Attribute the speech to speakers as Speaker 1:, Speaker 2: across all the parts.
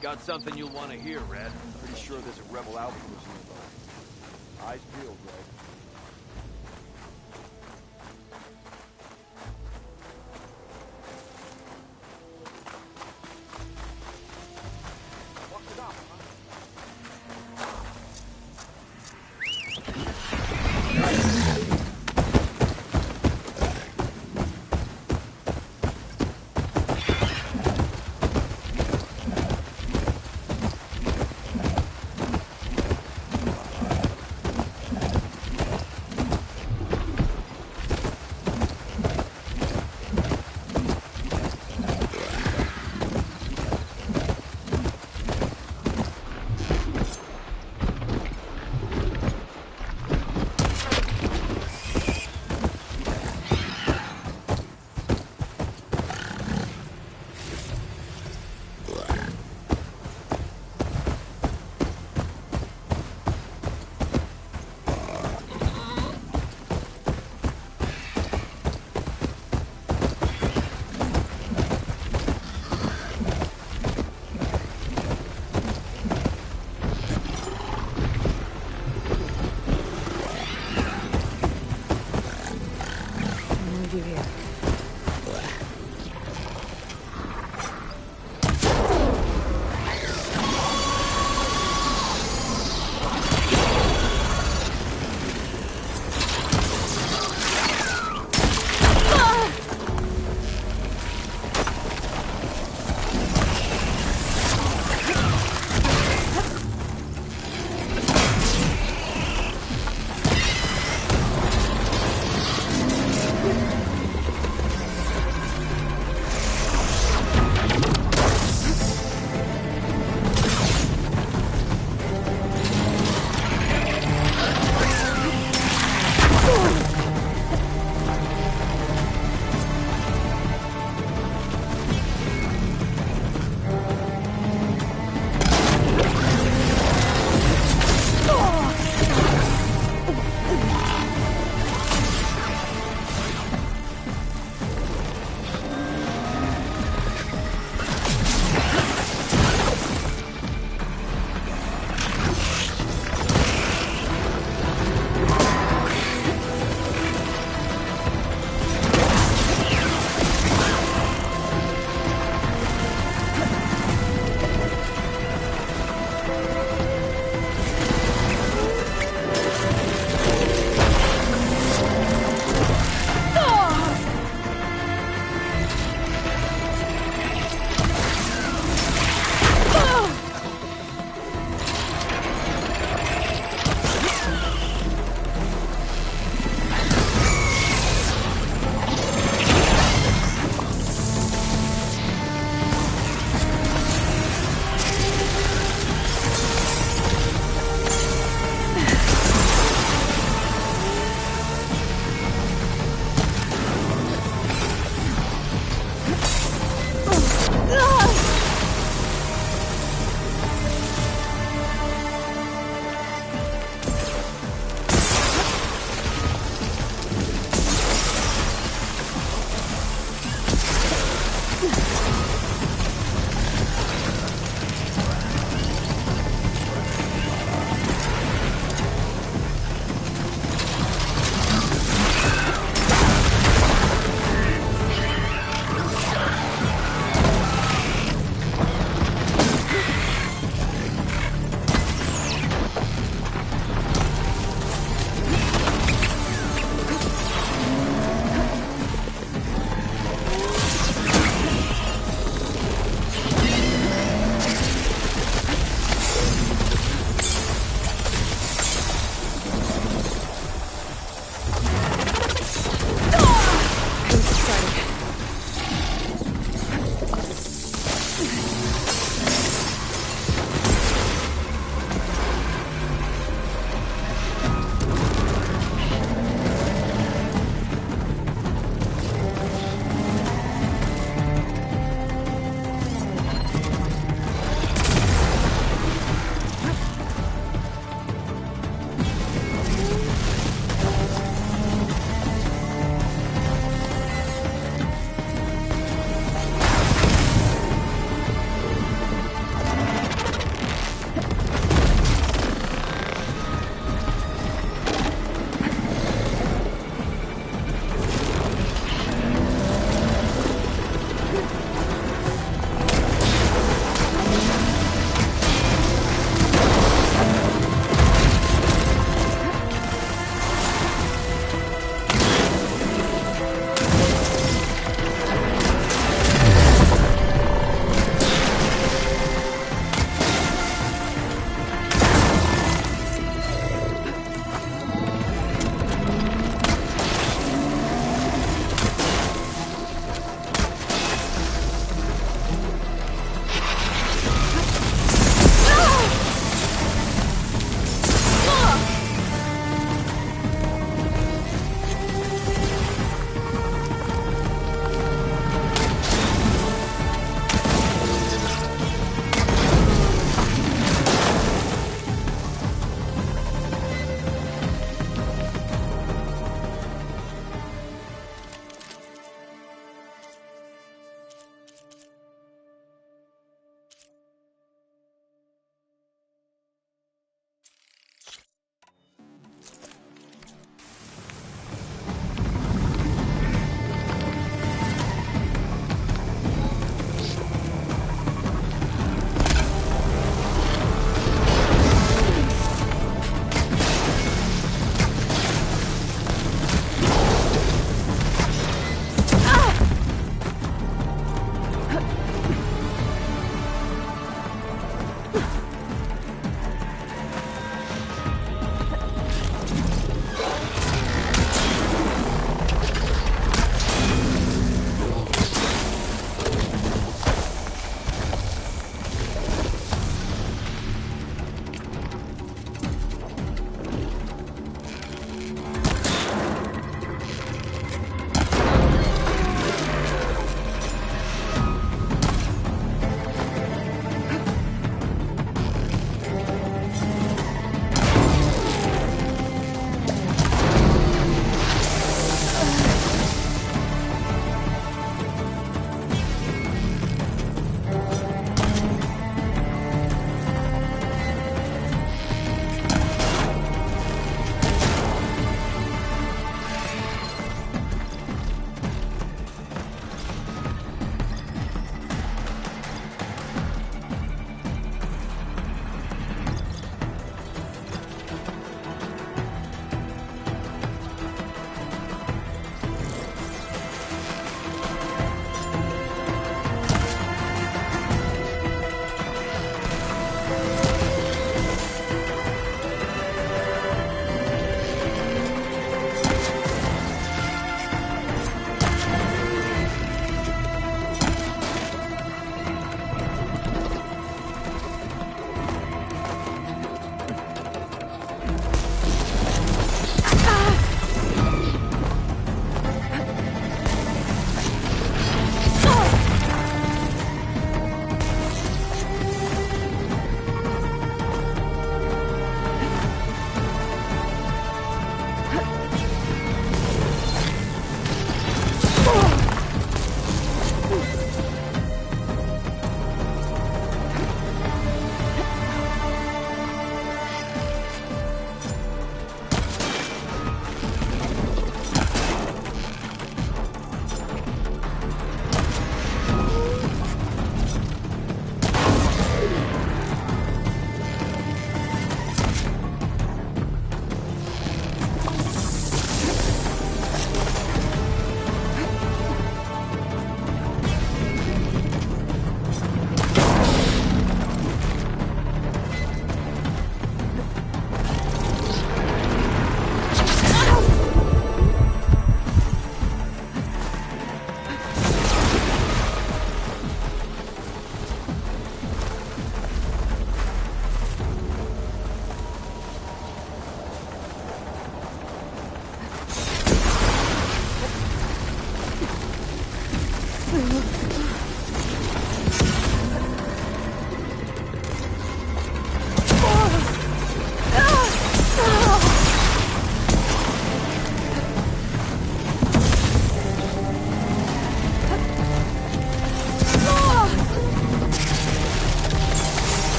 Speaker 1: Got something you'll want to hear, Red.
Speaker 2: Pretty sure there's a rebel outpost nearby. Eyes peeled, Red.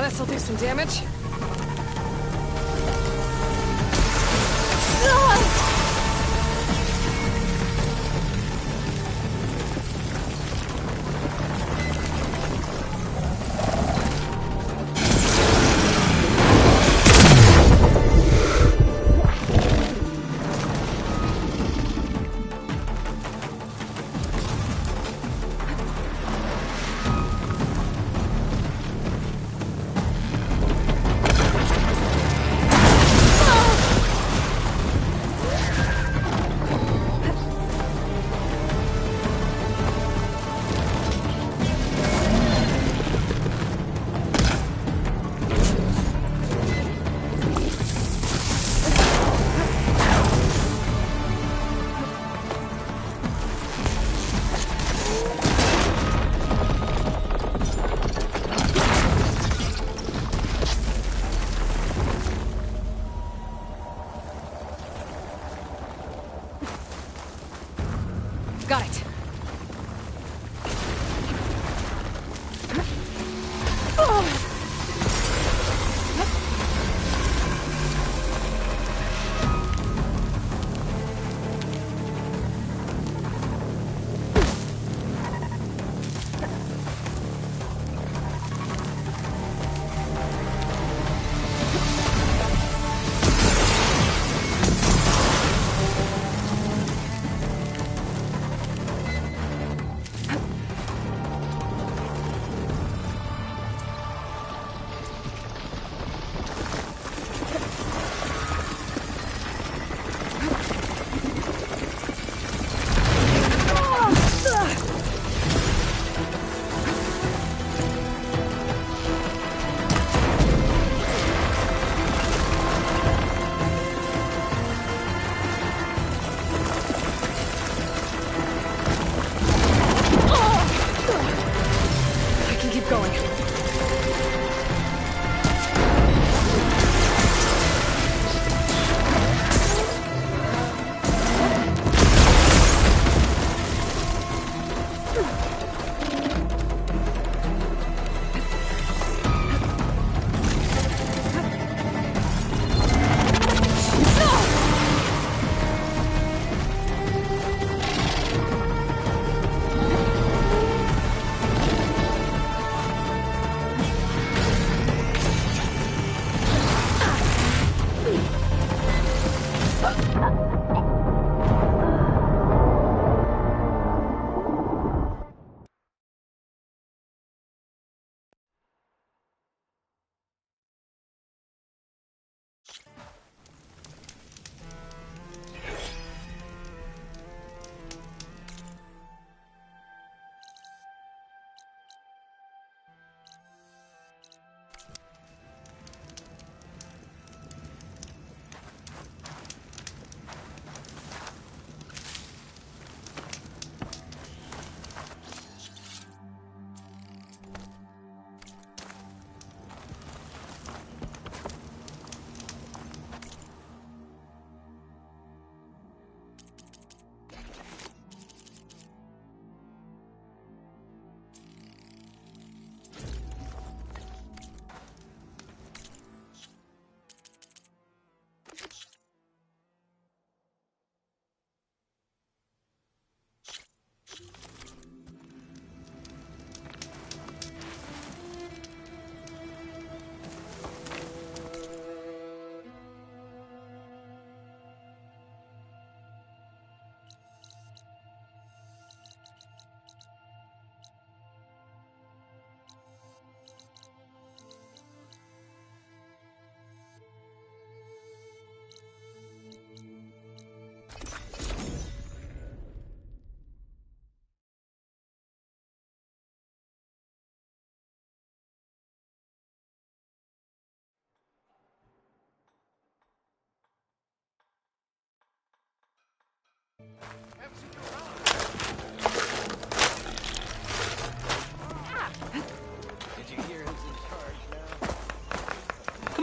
Speaker 3: this'll do some damage. Got it.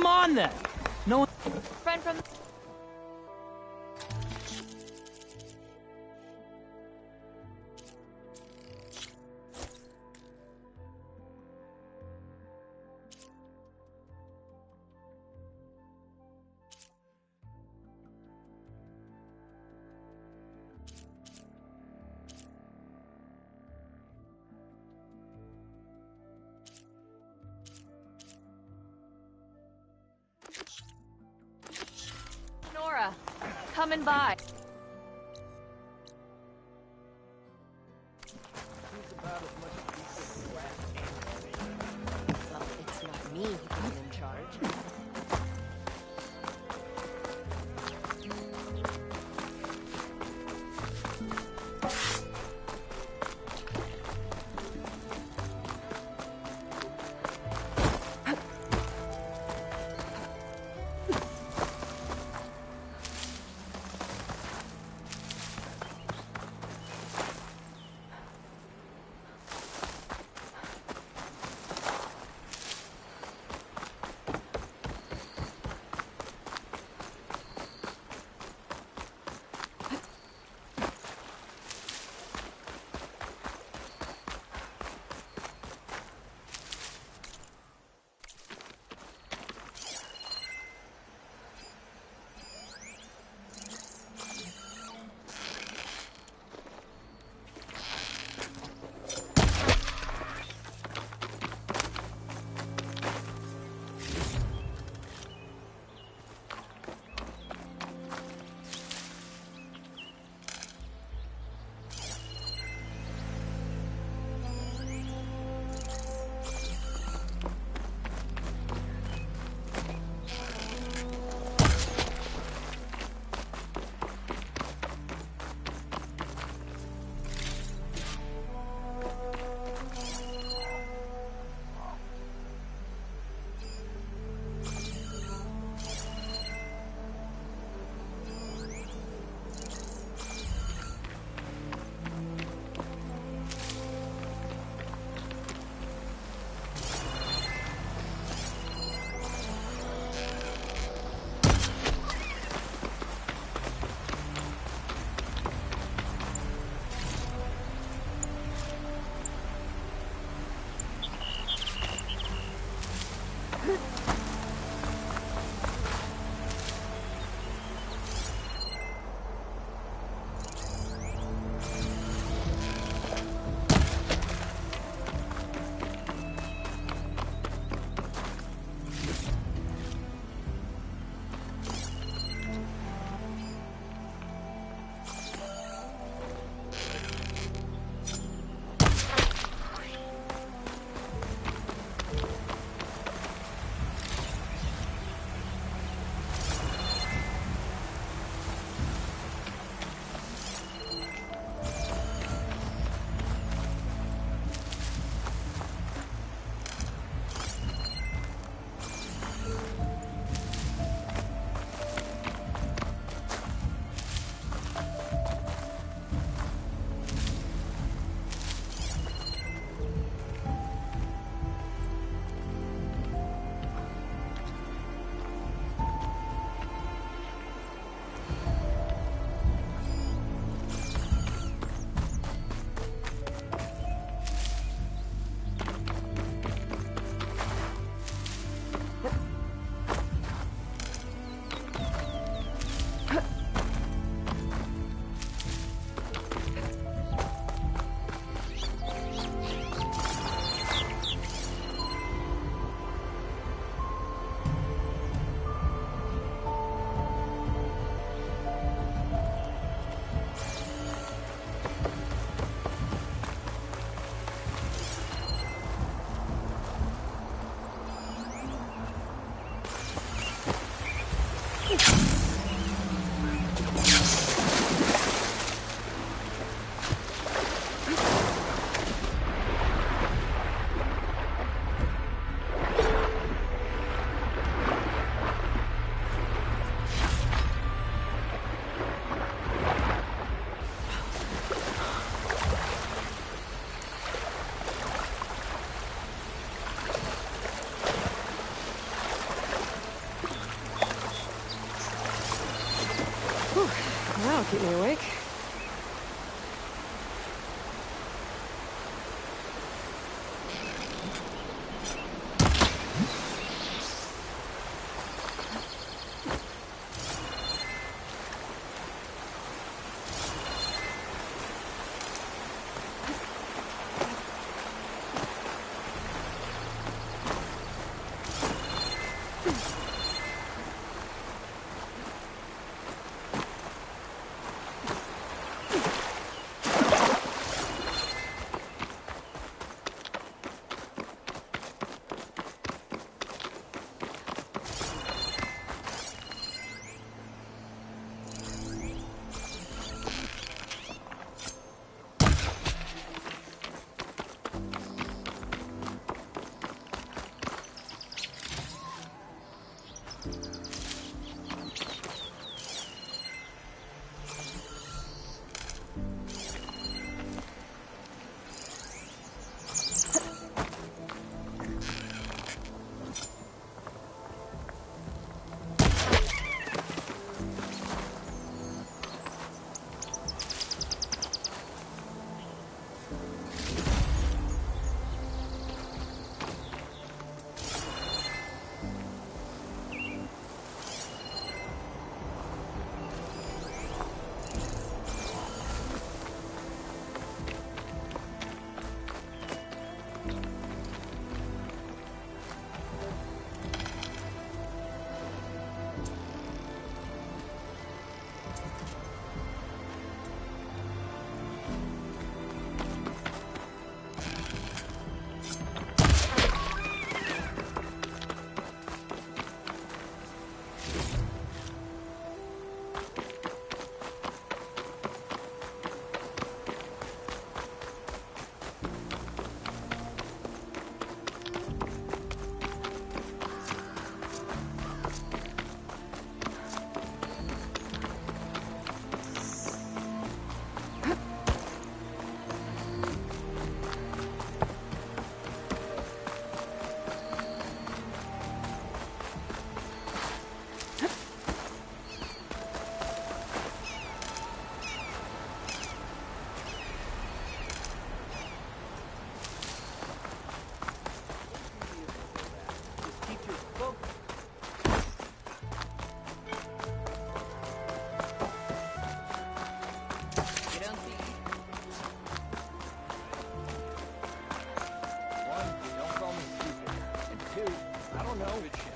Speaker 1: Come on then. No one.
Speaker 3: Friend from... coming by.
Speaker 2: He's about as much a piece of glass
Speaker 3: Well, it's not me who's in charge. That'll keep me awake.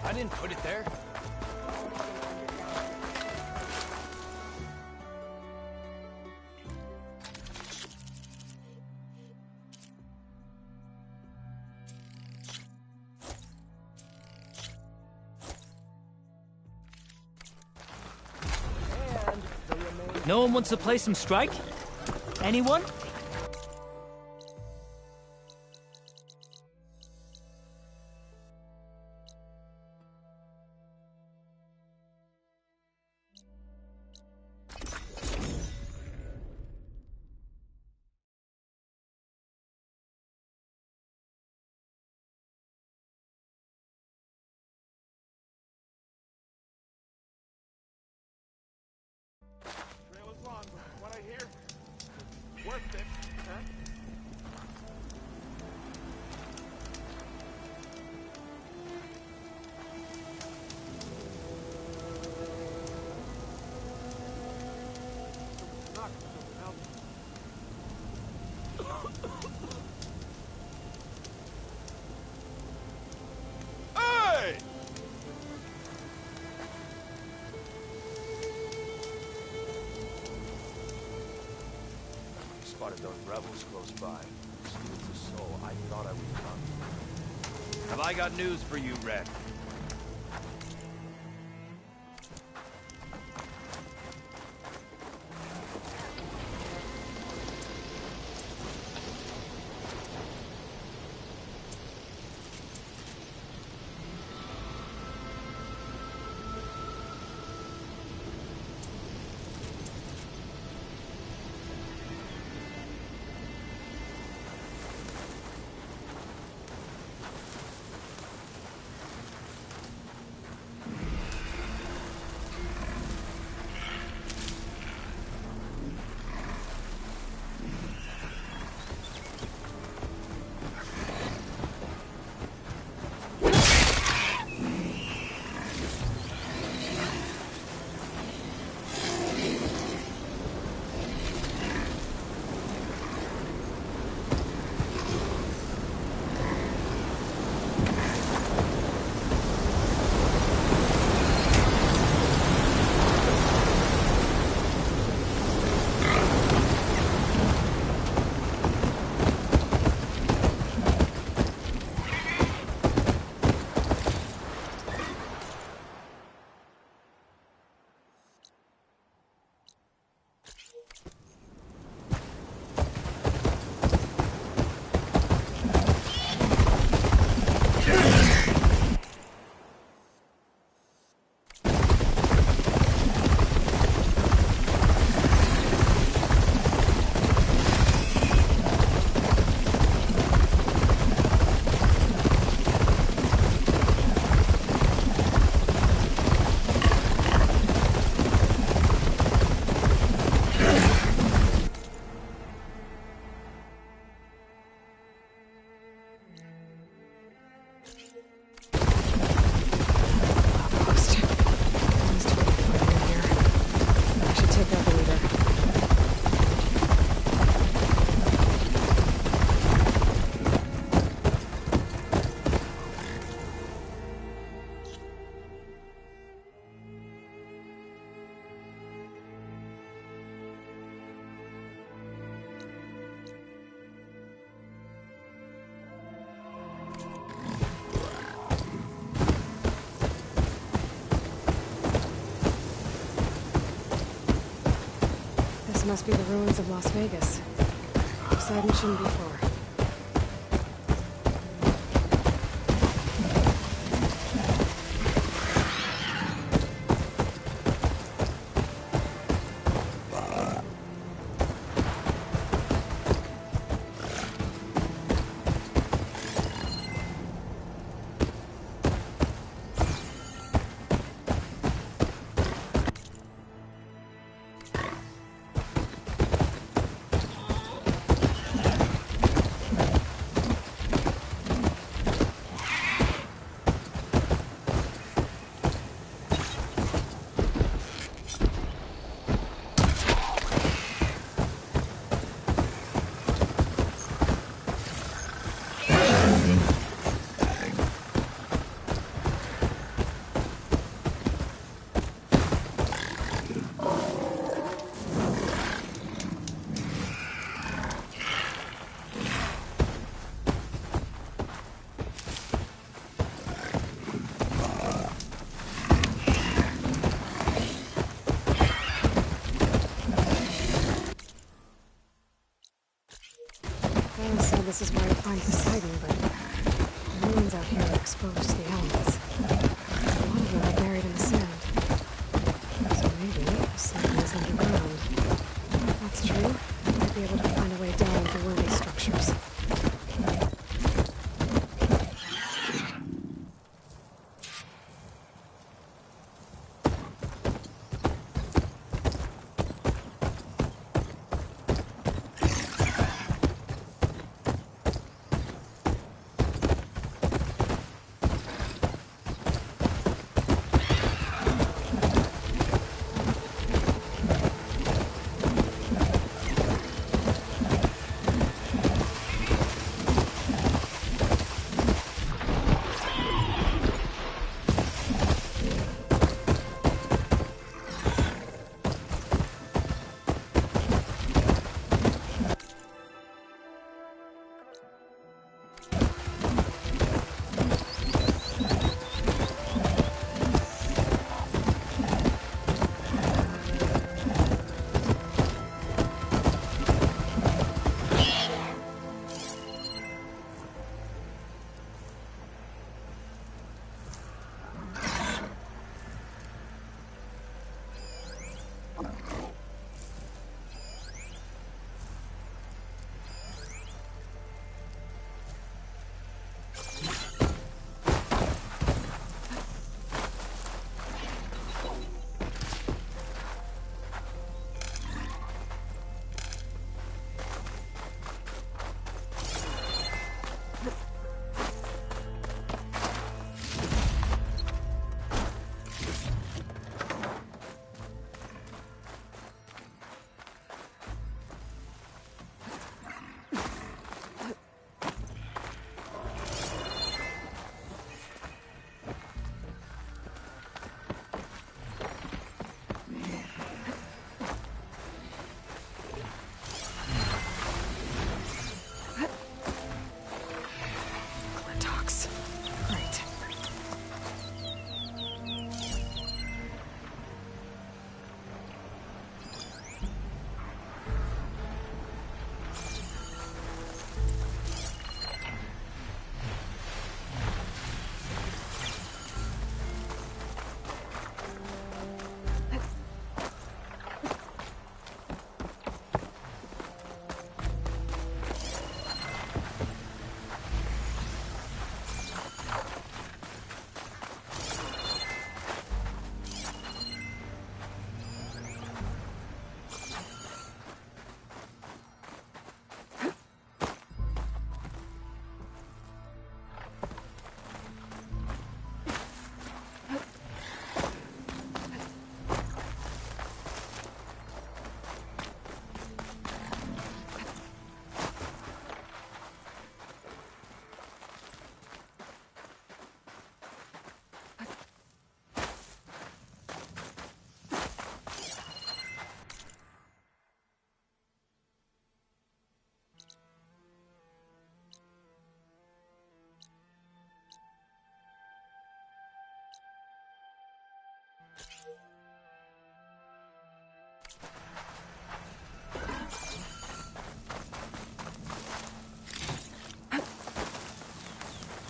Speaker 2: I didn't put it there.
Speaker 1: No one wants to play some strike? Anyone?
Speaker 2: Trail is long, but from what I hear, worth it, huh? Not something else. Hey! Spotted those rebels close by. Sweet as a soul, I thought I would come. Have I got news for you, Red?
Speaker 4: Must be the ruins of Las Vegas. Poseidon shouldn't be far. is where to find Poseidon, but the ruins out here are exposed to the elements. A lot of them are buried in the sand. So maybe Poseidon is underground. If that's true, I might be able to find a way down into one of these structures.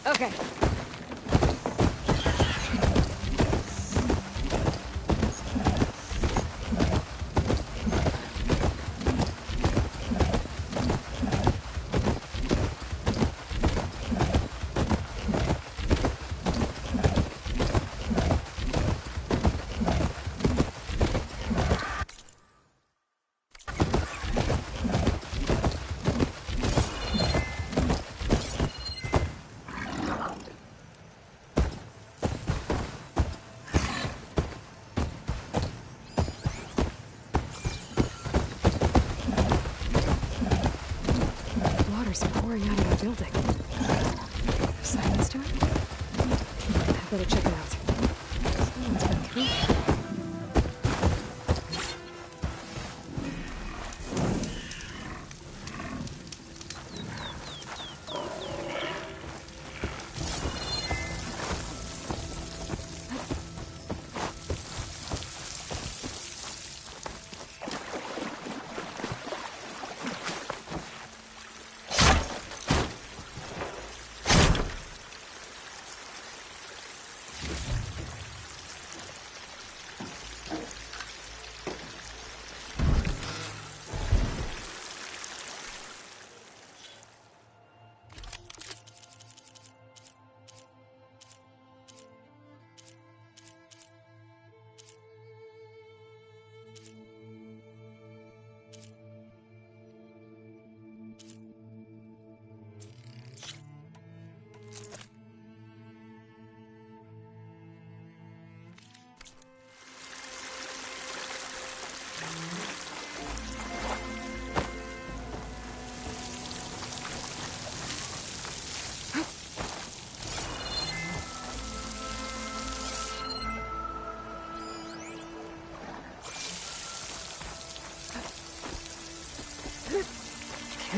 Speaker 3: Okay.
Speaker 4: Water's pouring out of the building. Silence to it? I better check it out. Someone's been through here.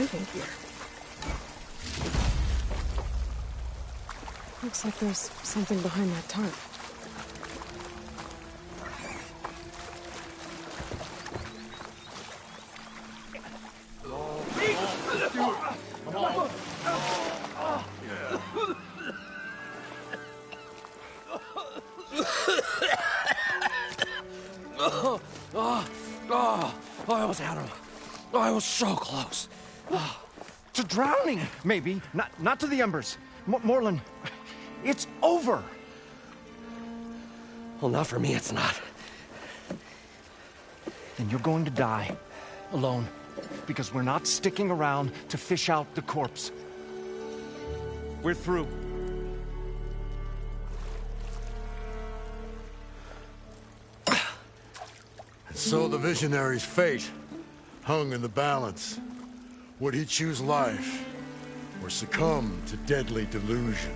Speaker 4: camping here? Looks like there's something behind that tarp.
Speaker 5: I almost had him. I was so close. To drowning, maybe. Not to the embers. Morlund, it's over.
Speaker 6: Well, not for me, it's not.
Speaker 5: Then you're going to die. Alone. Because we're not sticking around to fish out the corpse. We're through.
Speaker 7: So the visionary's fate hung in the balance. Would he choose life or succumb to deadly delusion?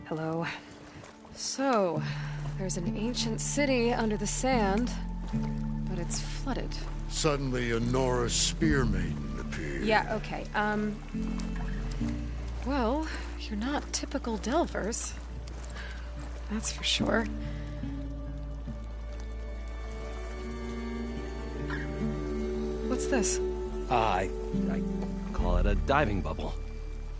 Speaker 4: Hello. So, there's an ancient city under the sand, but it's flooded.
Speaker 7: Suddenly, a Nora spear maiden appeared.
Speaker 4: Yeah, okay. Well, you're not typical Delvers. That's for sure. What's this?
Speaker 6: I call it a diving bubble.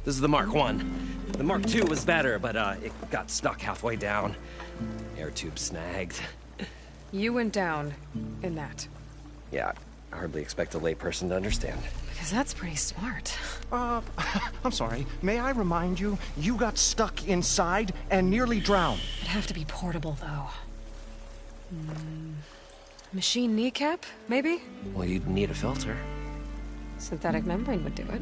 Speaker 6: This is the Mark 1. The Mark 2 was better, but it got stuck halfway down. Air tube snagged.
Speaker 4: You went down in that.
Speaker 6: Yeah, I hardly expect a layperson to understand.
Speaker 4: Because that's pretty smart.
Speaker 5: I'm sorry. May I remind you, you got stuck inside and nearly drowned.
Speaker 4: It'd have to be portable, though. Machine kneecap, maybe?
Speaker 6: Well, you'd need a filter.
Speaker 4: Synthetic membrane would do it.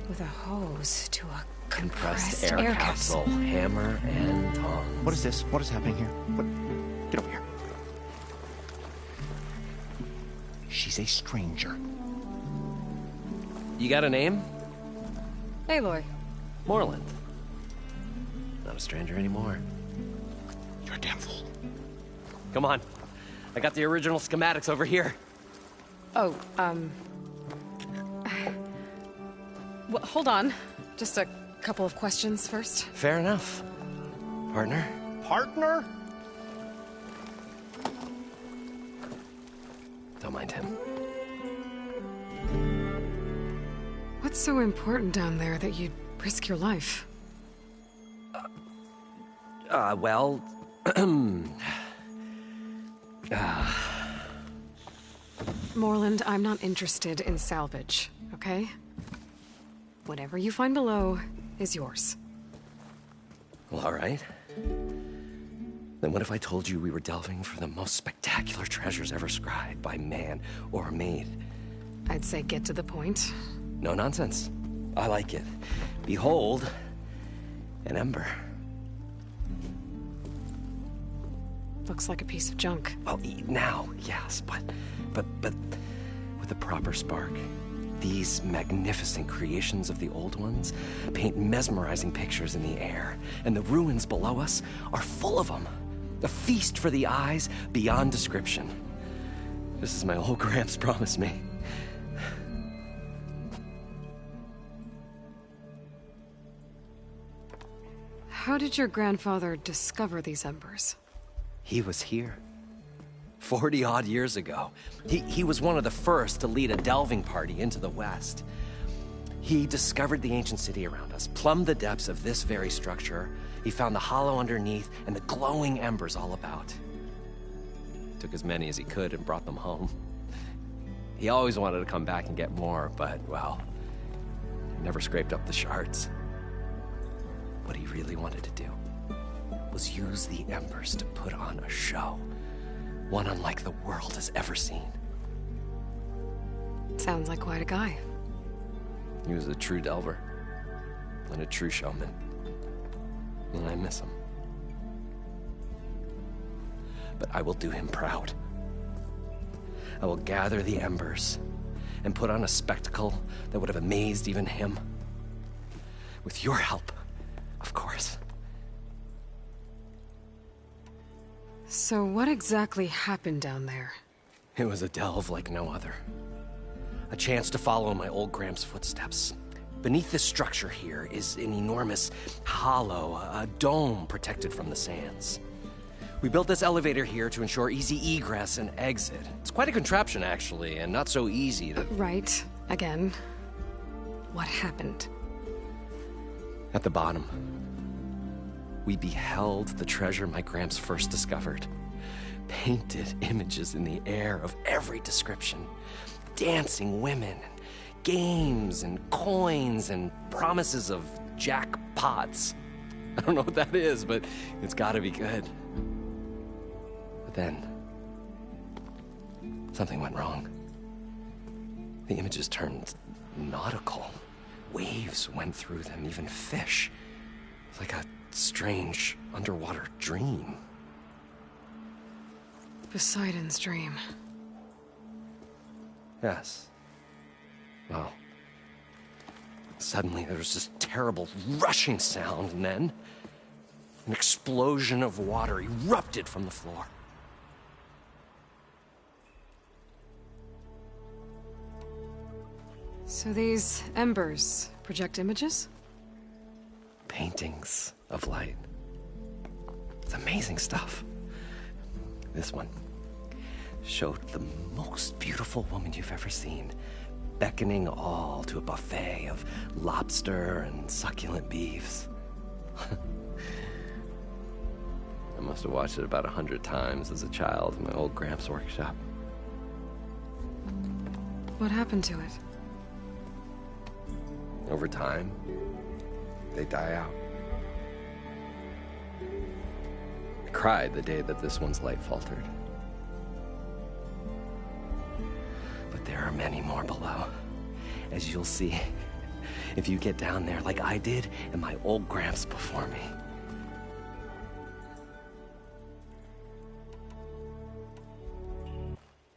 Speaker 4: With a hose to a compressed
Speaker 6: air capsule. Hammer and tongs.
Speaker 5: What is this? What is happening here? What? Get over here. She's a stranger.
Speaker 6: You got a name?
Speaker 4: Aloy.
Speaker 6: Morlund. Not a stranger anymore.
Speaker 5: You're a damn fool.
Speaker 6: Come on. I got the original schematics over here.
Speaker 4: Oh, well, hold on. Just a couple of questions first.
Speaker 6: Fair enough. Partner?
Speaker 5: Partner?
Speaker 6: Don't mind him.
Speaker 4: What's so important down there that you'd risk your life?
Speaker 6: Well...
Speaker 4: Morlund, I'm not interested in salvage, okay? Whatever you find below is yours.
Speaker 6: Well, all right. Then what if I told you we were delving for the most spectacular treasures ever scribed by man or maid?
Speaker 4: I'd say get to the point.
Speaker 6: No nonsense. I like it. Behold, an ember.
Speaker 4: Looks like a piece of junk.
Speaker 6: Well, now, yes, but with a proper spark. These magnificent creations of the old ones paint mesmerizing pictures in the air, and the ruins below us are full of them. A feast for the eyes beyond description. This is my old Gramps promised me.
Speaker 4: How did your grandfather discover these embers?
Speaker 6: He was here. 40-odd years ago. He was one of the first to lead a delving party into the West. He discovered the ancient city around us, plumbed the depths of this very structure. He found the hollow underneath and the glowing embers all about. Took as many as he could and brought them home. He always wanted to come back and get more, but, well, he never scraped up the shards. What he really wanted to do was use the embers to put on a show. One unlike the world has ever seen.
Speaker 4: Sounds like quite a guy.
Speaker 6: He was a true delver. And a true showman. And I miss him. But I will do him proud. I will gather the embers and put on a spectacle that would have amazed even him. With your help, of course.
Speaker 4: So what exactly happened down there?
Speaker 6: It was a delve like no other. A chance to follow my old Gramps' footsteps. Beneath this structure here is an enormous hollow, a dome protected from the sands. We built this elevator here to ensure easy egress and exit. It's quite a contraption, actually, and not so easy to...
Speaker 4: Right. Again. What happened?
Speaker 6: At the bottom, we beheld the treasure my Gramps first discovered. Painted images in the air of every description. Dancing women, games and coins and promises of jackpots. I don't know what that is, but it's gotta be good. But then, something went wrong. The images turned nautical. Waves went through them, even fish. Like a strange underwater dream.
Speaker 4: Poseidon's dream.
Speaker 6: Yes. Well, suddenly there was this terrible rushing sound, and then an explosion of water erupted from the floor.
Speaker 4: So these embers project images?
Speaker 6: Paintings of light. It's amazing stuff. This one showed the most beautiful woman you've ever seen, beckoning all to a buffet of lobster and succulent beefs. I must have watched it about 100 times as a child in my old Gramps' workshop.
Speaker 4: What happened to it?
Speaker 6: Over time, they die out. I cried the day that this one's light faltered. But there are many more below, as you'll see if you get down there like I did and my old Gramps before me.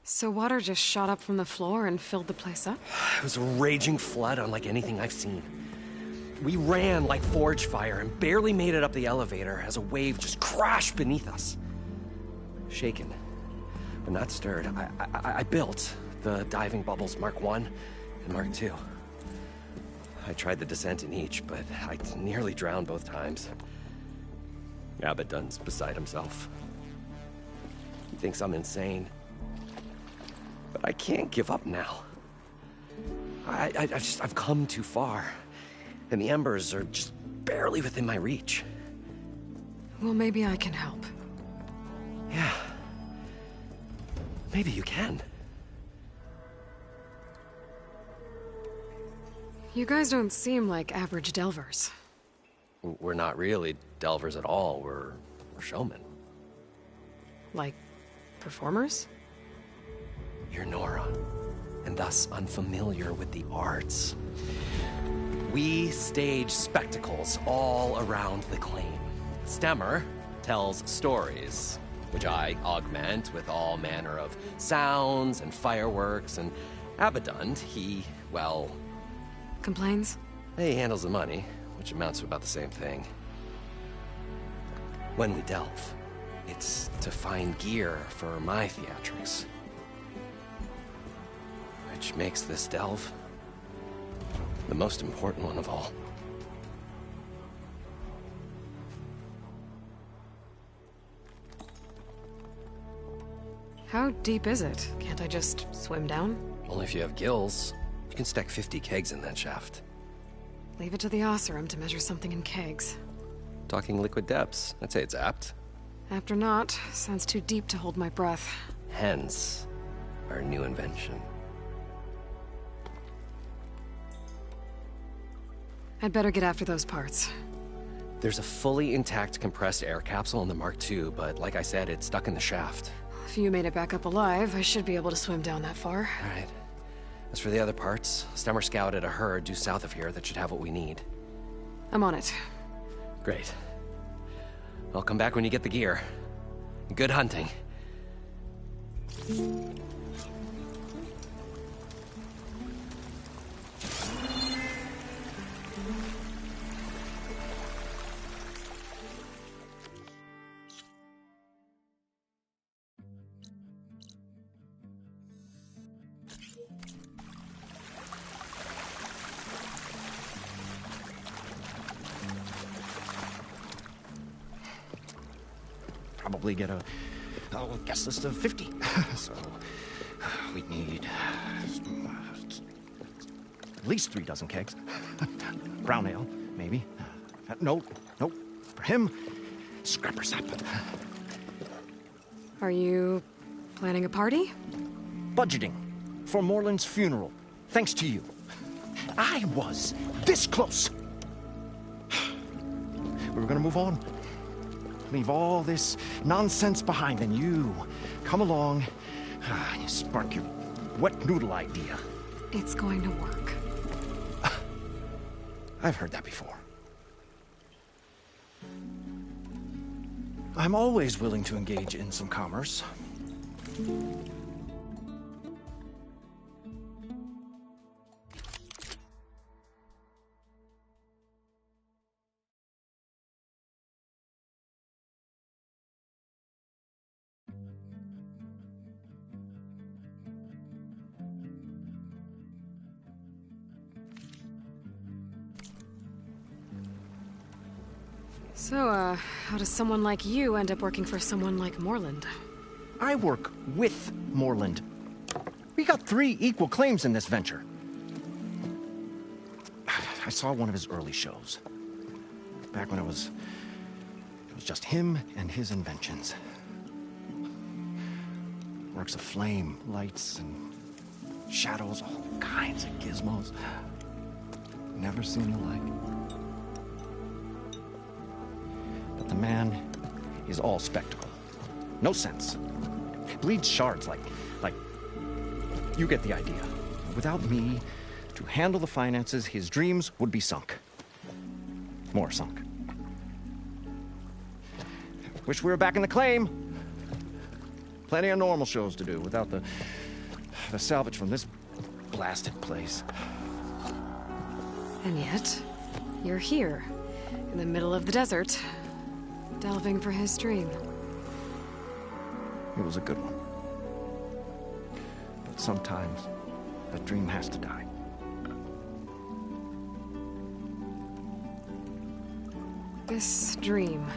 Speaker 4: So water just shot up from the floor and filled the place up?
Speaker 6: It was a raging flood unlike anything I've seen. We ran like forge fire and barely made it up the elevator as a wave just crashed beneath us. Shaken, but not stirred, I built the diving bubbles Mark 1 and Mark 2. I tried the descent in each, but I nearly drowned both times. Abaddon's beside himself. He thinks I'm insane. But I can't give up now. I've come too far. And the embers are just barely within my reach.
Speaker 4: Well, maybe I can help.
Speaker 6: Yeah. Maybe you can.
Speaker 4: You guys don't seem like average delvers.
Speaker 6: We're not really delvers at all. We're showmen.
Speaker 4: Like, performers?
Speaker 6: You're Nora, and thus unfamiliar with the arts. We stage spectacles all around the claim. Stemmer tells stories, which I augment with all manner of sounds and fireworks, and Abaddon, he, well...
Speaker 4: Complains?
Speaker 6: He handles the money, which amounts to about the same thing. When we delve, it's to find gear for my theatrics. Which makes this delve the most important one of all.
Speaker 4: How deep is it? Can't I just swim down?
Speaker 6: Only if you have gills. You can stack 50 kegs in that shaft.
Speaker 4: Leave it to the Oseram to measure something in kegs.
Speaker 6: Talking liquid depths, I'd say it's apt.
Speaker 4: After not, sounds too deep to hold my breath.
Speaker 6: Hence, our new invention.
Speaker 4: I'd better get after those parts.
Speaker 6: There's a fully intact compressed air capsule in the Mark II, but like I said, it's stuck in the shaft.
Speaker 4: If you made it back up alive, I should be able to swim down that far.
Speaker 6: All right. As for the other parts, Stemmer scouted a herd due south of here that should have what we need.
Speaker 4: I'm on it.
Speaker 6: Great. I'll come back when you get the gear. Good hunting.
Speaker 5: probably get a guest list of 50. So we need at least 3 dozen kegs. Brown ale, maybe. No. For him, scrapper sap.
Speaker 4: Are you planning a party?
Speaker 5: Budgeting for Moreland's funeral, thanks to you. I was this close. We were gonna move on. Leave all this nonsense behind, and you come along and you spark your wet noodle idea.
Speaker 4: It's going to work.
Speaker 5: I've heard that before. I'm always willing to engage in some commerce.
Speaker 4: So, how does someone like you end up working for someone like Moreland?
Speaker 5: I work with Moreland. We got 3 equal claims in this venture. I saw one of his early shows. Back when it was just him and his inventions. Works of flame, lights, and shadows, all kinds of gizmos. Never seen the like. But the man is all spectacle. No sense. Bleeds shards like you get the idea. Without me to handle the finances, his dreams would be sunk. More sunk. Wish we were back in the claim. Plenty of normal shows to do without the salvage from this blasted place.
Speaker 4: And yet, you're here, in the middle of the desert, delving for his dream.
Speaker 5: It was a good one. But sometimes, that dream has to die.
Speaker 4: This dream.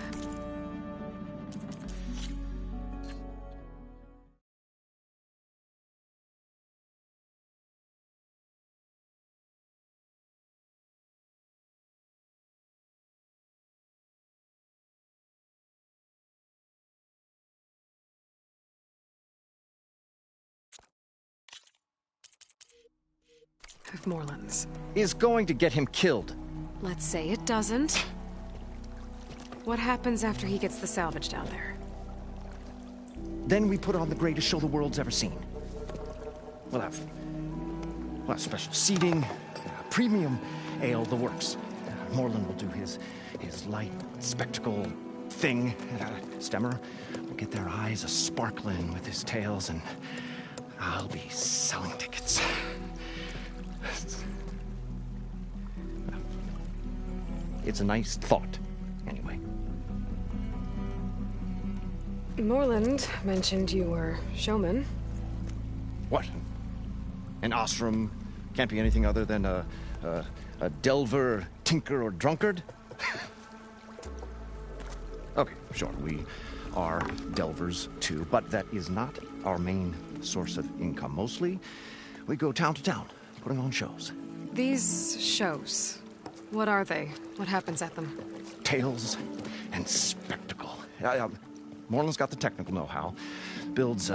Speaker 4: Of Moreland's.
Speaker 5: Is going to get him killed.
Speaker 4: Let's say it doesn't. What happens after he gets the salvage down there?
Speaker 5: Then we put on the greatest show the world's ever seen. We'll have special seating, premium ale, the works. Moreland will do his light spectacle thing. Stemmer will get their eyes a-sparkling with his tales, and I'll be selling tickets. It's a nice thought, anyway.
Speaker 4: Moreland mentioned you were showman.
Speaker 5: What? An ostrom can't be anything other than a delver, tinker, or drunkard? Okay, sure, we are delvers too, but that is not our main source of income. Mostly, we go town to town, putting on shows.
Speaker 4: These shows, what are they? What happens at them?
Speaker 5: Tales and spectacle. Moreland's got the technical know-how. Builds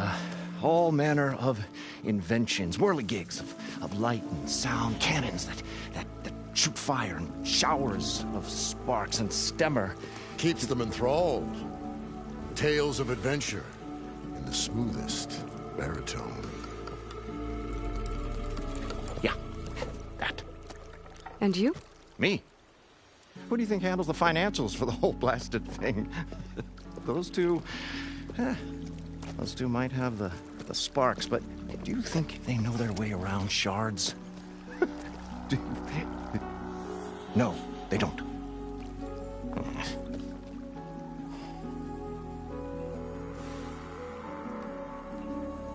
Speaker 5: all manner of inventions, whirligigs of light and sound, cannons that shoot fire, and showers of sparks, and Stemmer
Speaker 7: Keeps them enthralled. Tales of adventure in the smoothest baritone.
Speaker 5: Yeah, that.
Speaker 4: And you?
Speaker 5: Me? Who do you think handles the financials for the whole blasted thing? Those two might have the sparks, but do you think they know their way around shards? No, they don't.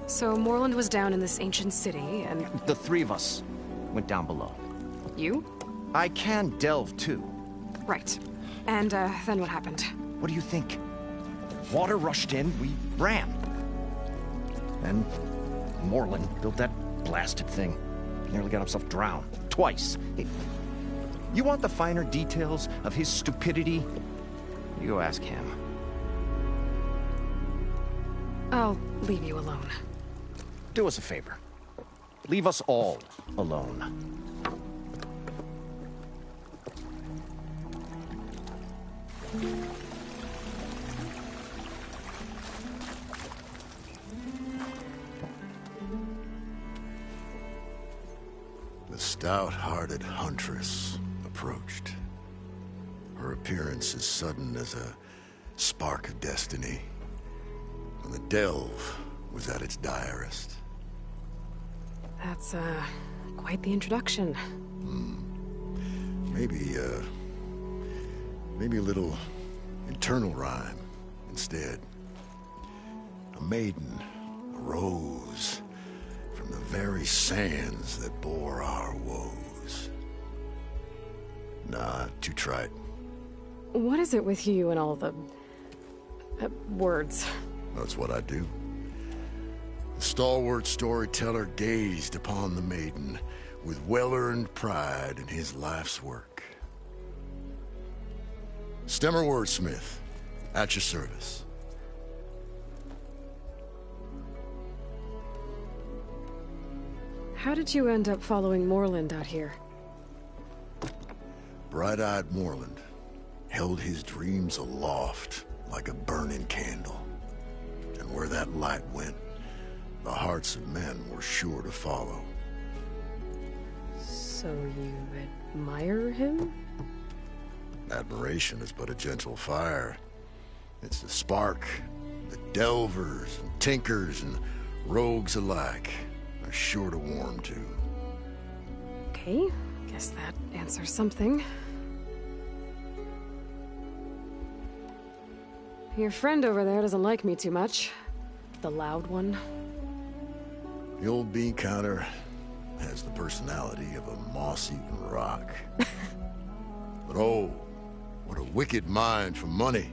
Speaker 4: So Moreland was down in this ancient city, and...
Speaker 5: The 3 of us went down below.
Speaker 4: You?
Speaker 5: I can delve, too.
Speaker 4: Right. And, then what happened?
Speaker 5: What do you think? Water rushed in, we ran. Then Moreland built that blasted thing. Nearly got himself drowned. Twice. You want the finer details of his stupidity? You go ask him.
Speaker 4: I'll leave you alone.
Speaker 5: Do us a favor. Leave us all alone.
Speaker 7: The stout-hearted huntress approached. Her appearance as sudden as a spark of destiny, when the delve was at its direst.
Speaker 4: That's, quite the introduction.
Speaker 7: Maybe a little internal rhyme instead. A maiden arose from the very sands that bore our woes. Nah, too trite.
Speaker 4: What is it with you and all the... words?
Speaker 7: That's what I do. The stalwart storyteller gazed upon the maiden with well-earned pride in his life's work. Stemmer wordsmith, at your service.
Speaker 4: How did you end up following Moreland out here?
Speaker 7: Bright-eyed Moreland held his dreams aloft like a burning candle. And where that light went, the hearts of men were sure to follow.
Speaker 4: So you admire him?
Speaker 7: Admiration is but a gentle fire. It's the spark that delvers and tinkers and rogues alike are sure to warm to.
Speaker 4: Okay, guess that answers something. Your friend over there doesn't like me too much. The loud one.
Speaker 7: The old bean counter has the personality of a moss-eaten rock. But oh, what a wicked mind for money.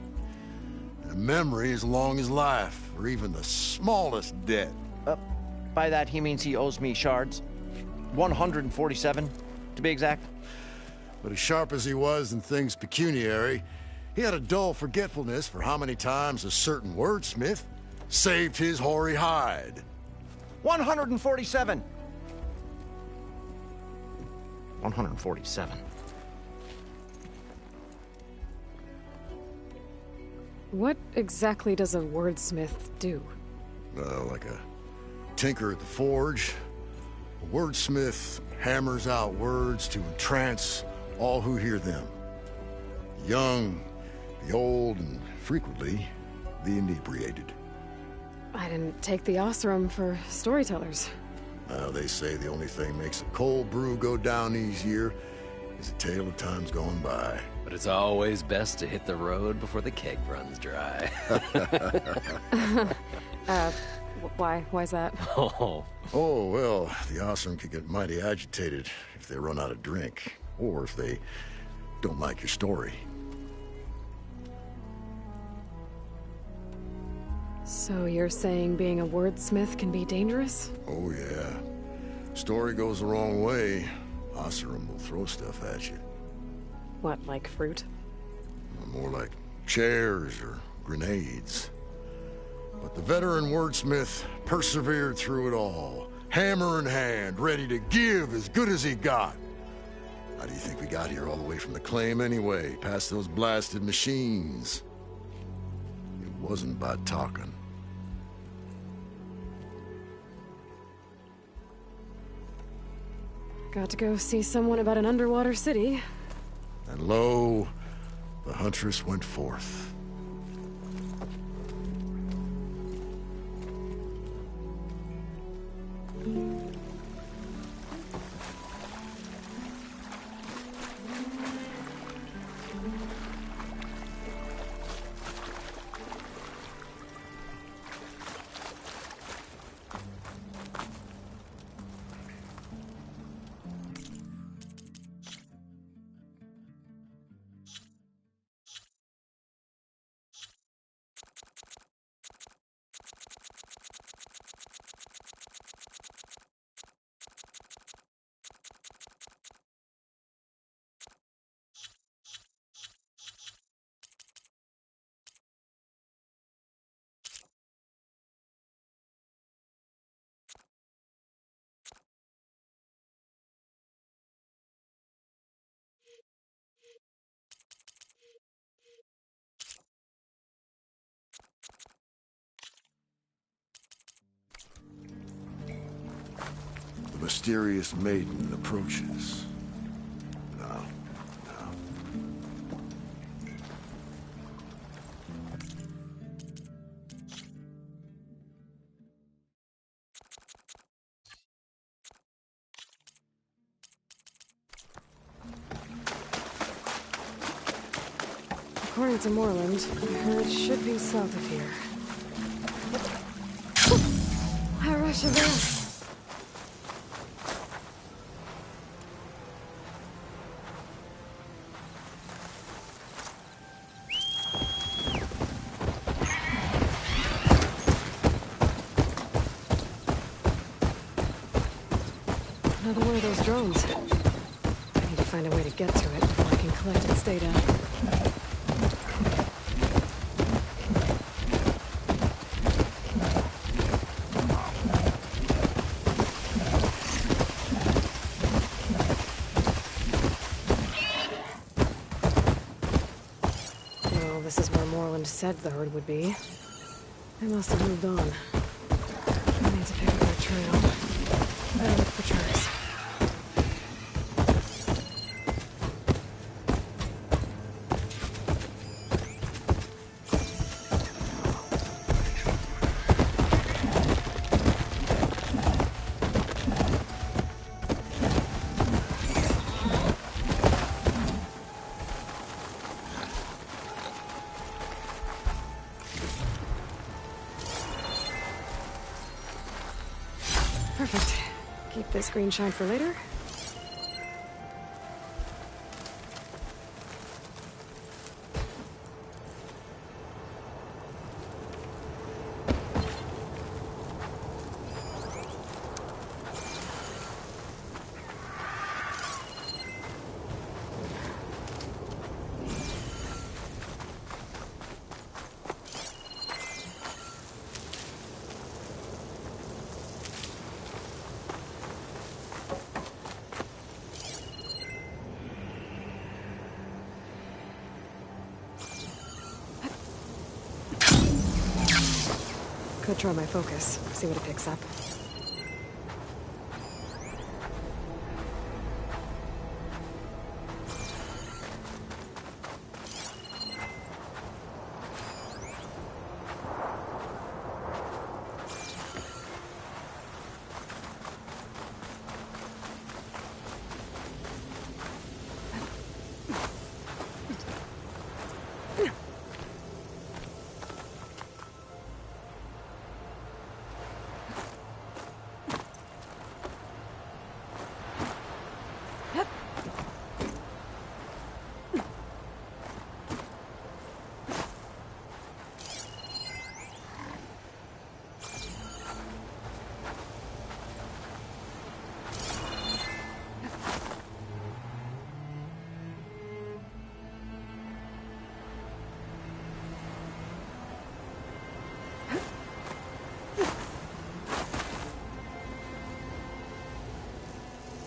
Speaker 7: And a memory as long as life, or even the smallest debt.
Speaker 5: By that, he means he owes me shards. 147, to be exact.
Speaker 7: But as sharp as he was in things pecuniary, he had a dull forgetfulness for how many times a certain wordsmith saved his hoary hide.
Speaker 5: 147. 147.
Speaker 4: What exactly does a wordsmith do?
Speaker 7: Like a tinker at the forge, a wordsmith hammers out words to entrance all who hear them. The young, the old, and frequently, the inebriated.
Speaker 4: I didn't take the Osram for storytellers.
Speaker 7: They say the only thing makes a cold brew go down easier is a tale of times gone by.
Speaker 6: But it's always best to hit the road before the keg runs dry.
Speaker 4: Why's that?
Speaker 6: Oh.
Speaker 7: Oh, well, the Osram could get mighty agitated if they run out of drink, or if they don't like your story.
Speaker 4: So you're saying being a wordsmith can be dangerous?
Speaker 7: Oh, yeah. Story goes the wrong way, Osram will throw stuff at you.
Speaker 4: What, like fruit?
Speaker 7: More like chairs or grenades. But the veteran wordsmith persevered through it all, hammer in hand, ready to give as good as he got. How do you think we got here all the way from the claim anyway, past those blasted machines? It wasn't by talking.
Speaker 4: Got to go see someone about an underwater city.
Speaker 7: And lo, the huntress went forth. mysterious maiden approaches. No, no.
Speaker 4: According to Moreland, I heard it should be south of here. High rush of air. Another one of those drones. I need to find a way to get to it before I can collect its data. Well, this is where Moreland said the herd would be. They must have moved on. I need to pick up their trail. Better look for tracks. Perfect. Keep this green shine for later. Could try my focus, see what it picks up.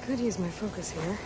Speaker 4: Could use my focus here.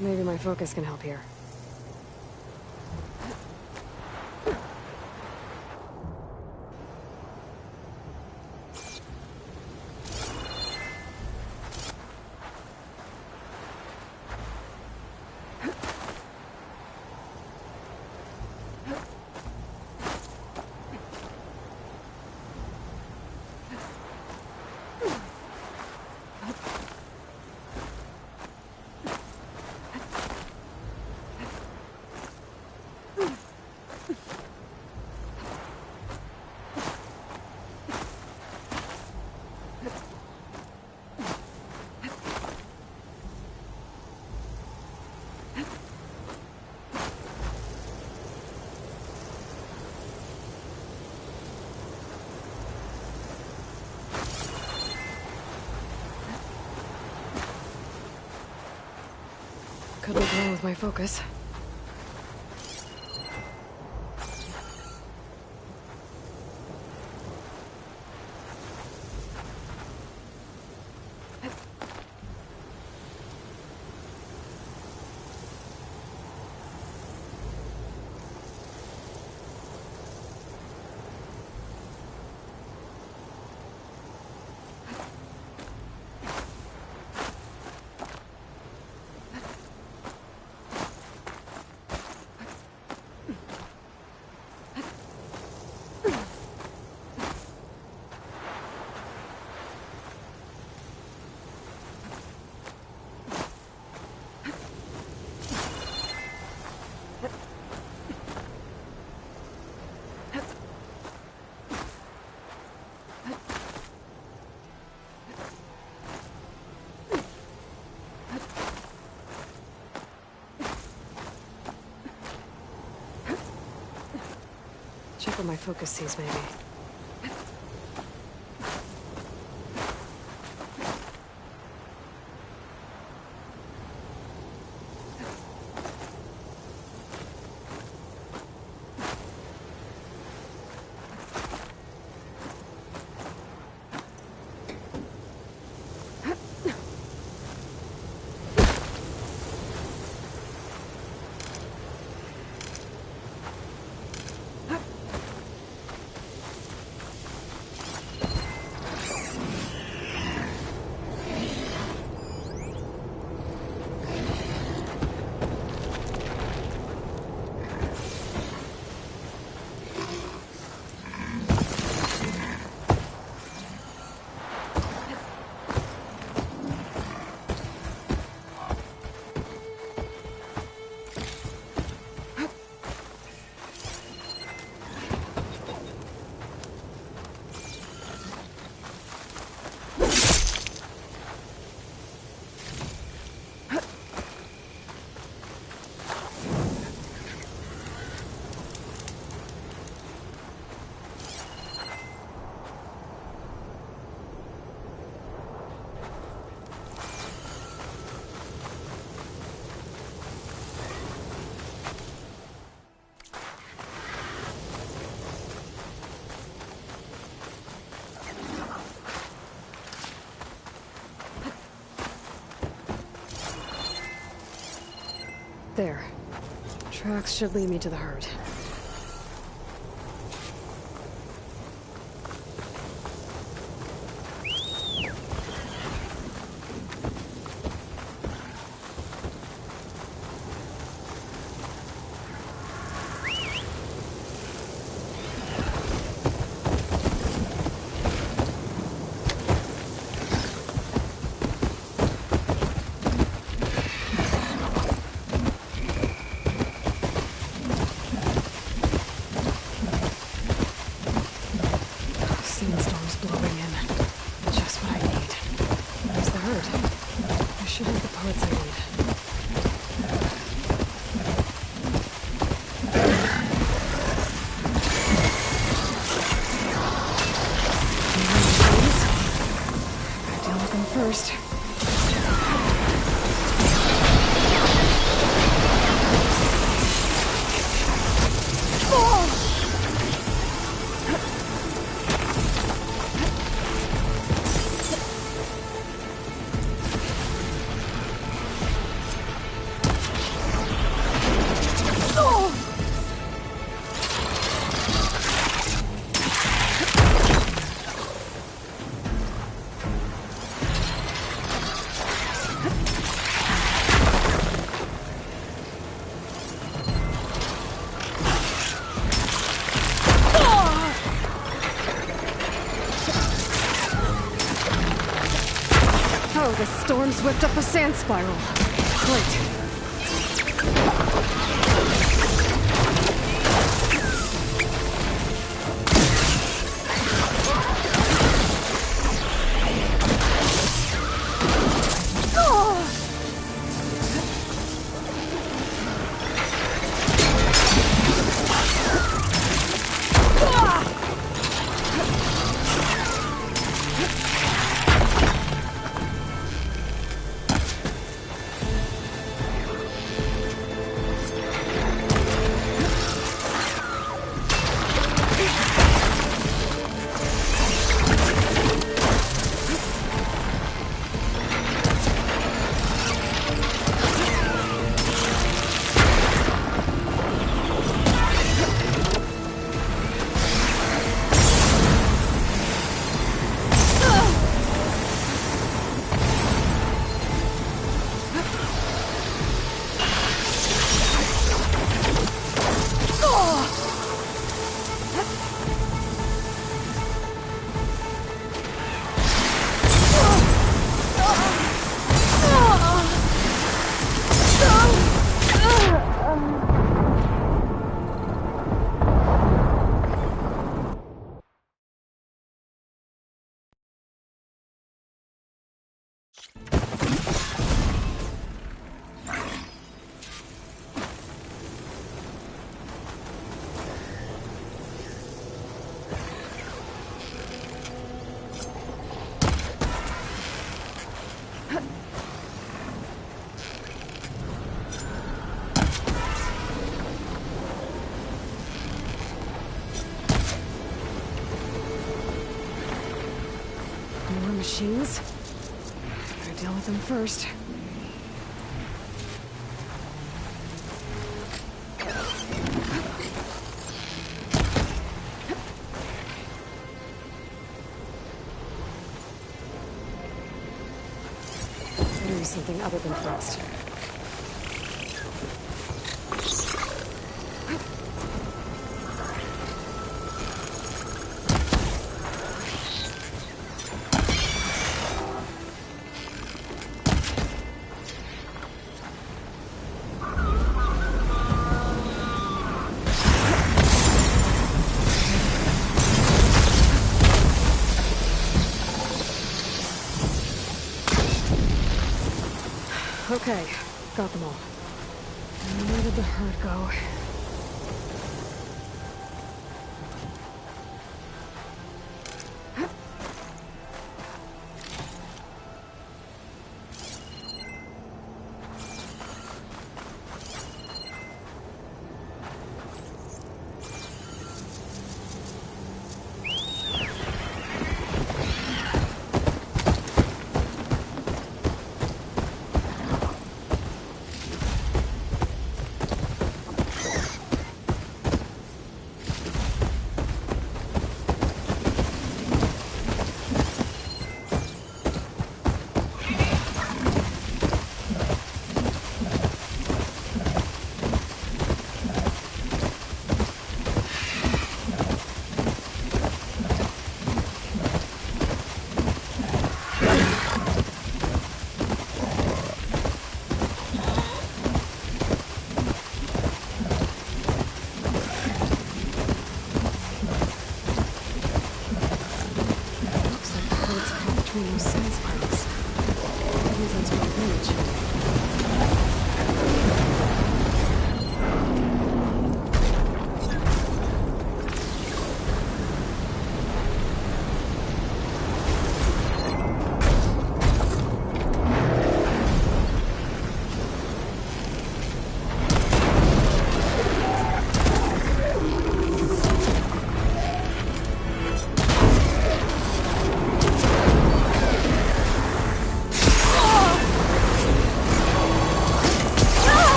Speaker 4: Maybe my focus can help here. Could look wrong with my focus. Check what my focus sees, maybe. There. Tracks should lead me to the herd. Sandstorm's blowing in. Just what I need. There's the herd. I should have the parts I need. Gotta deal with them first. Oh, the storm's whipped up a sand spiral. Great. machines. Better deal with them first. Better use something other than thrust. Okay, got them all. And where did the herd go?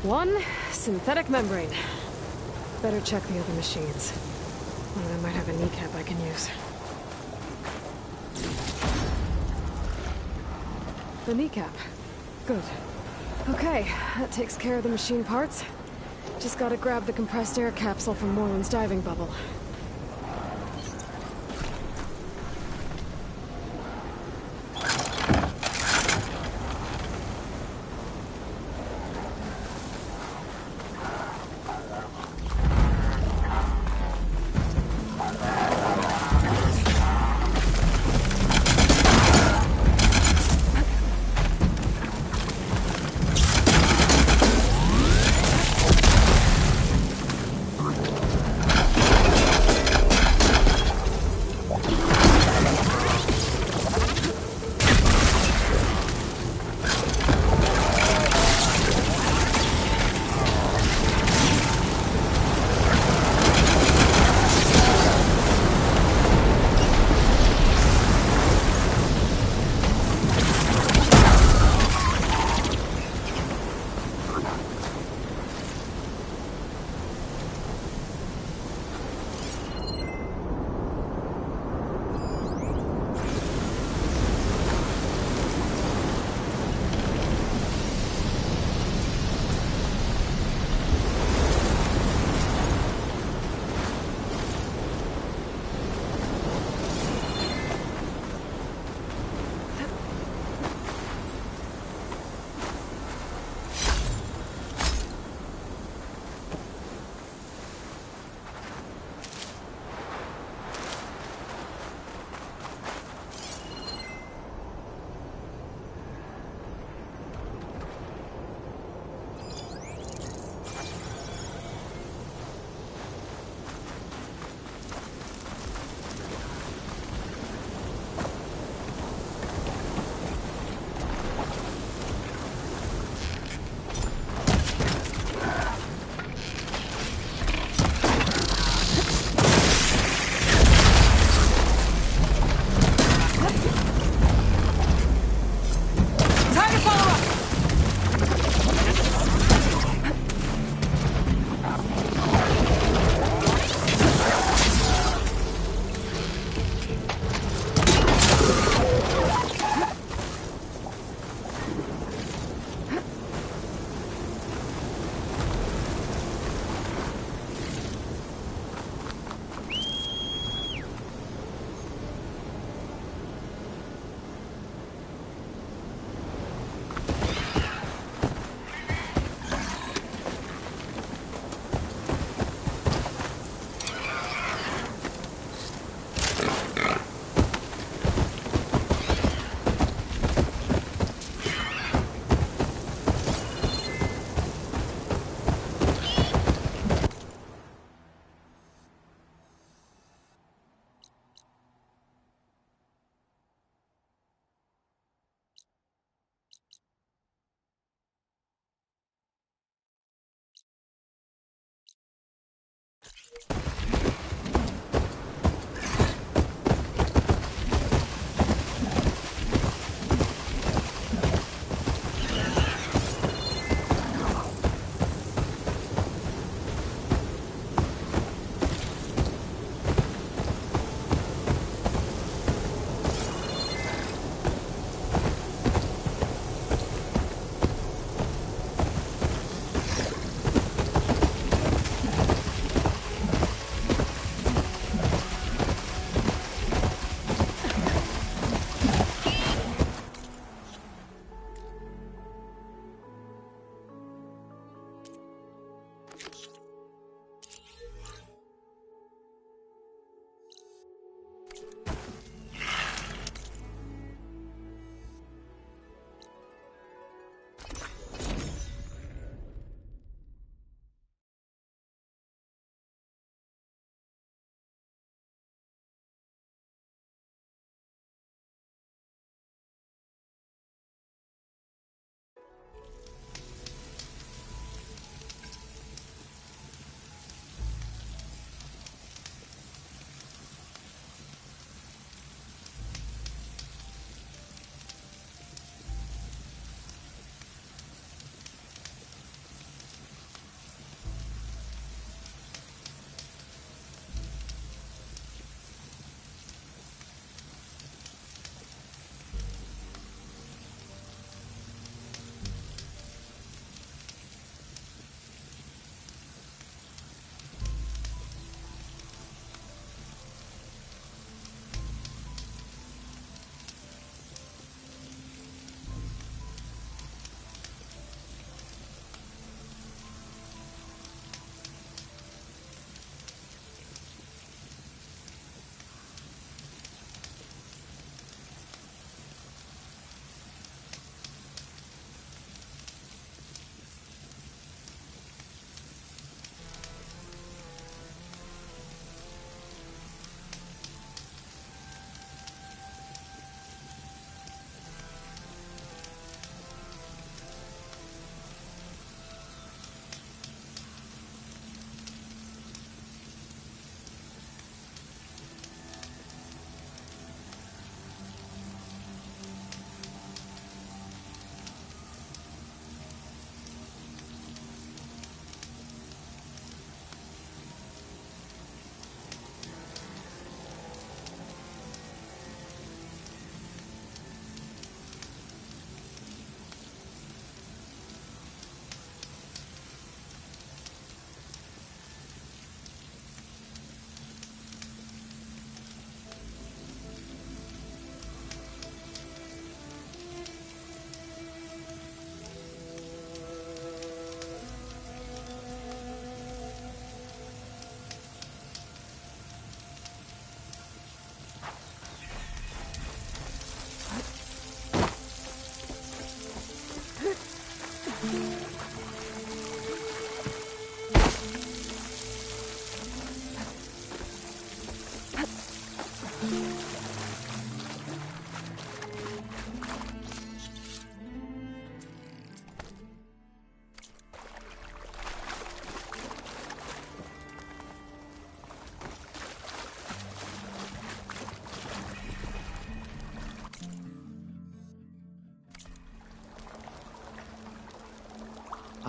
Speaker 4: One synthetic membrane. Better check the other machines. One of them might have a kneecap I can use. The kneecap. Good. Okay, that takes care of the machine parts. Just gotta grab the compressed air capsule from Moreland's diving bubble.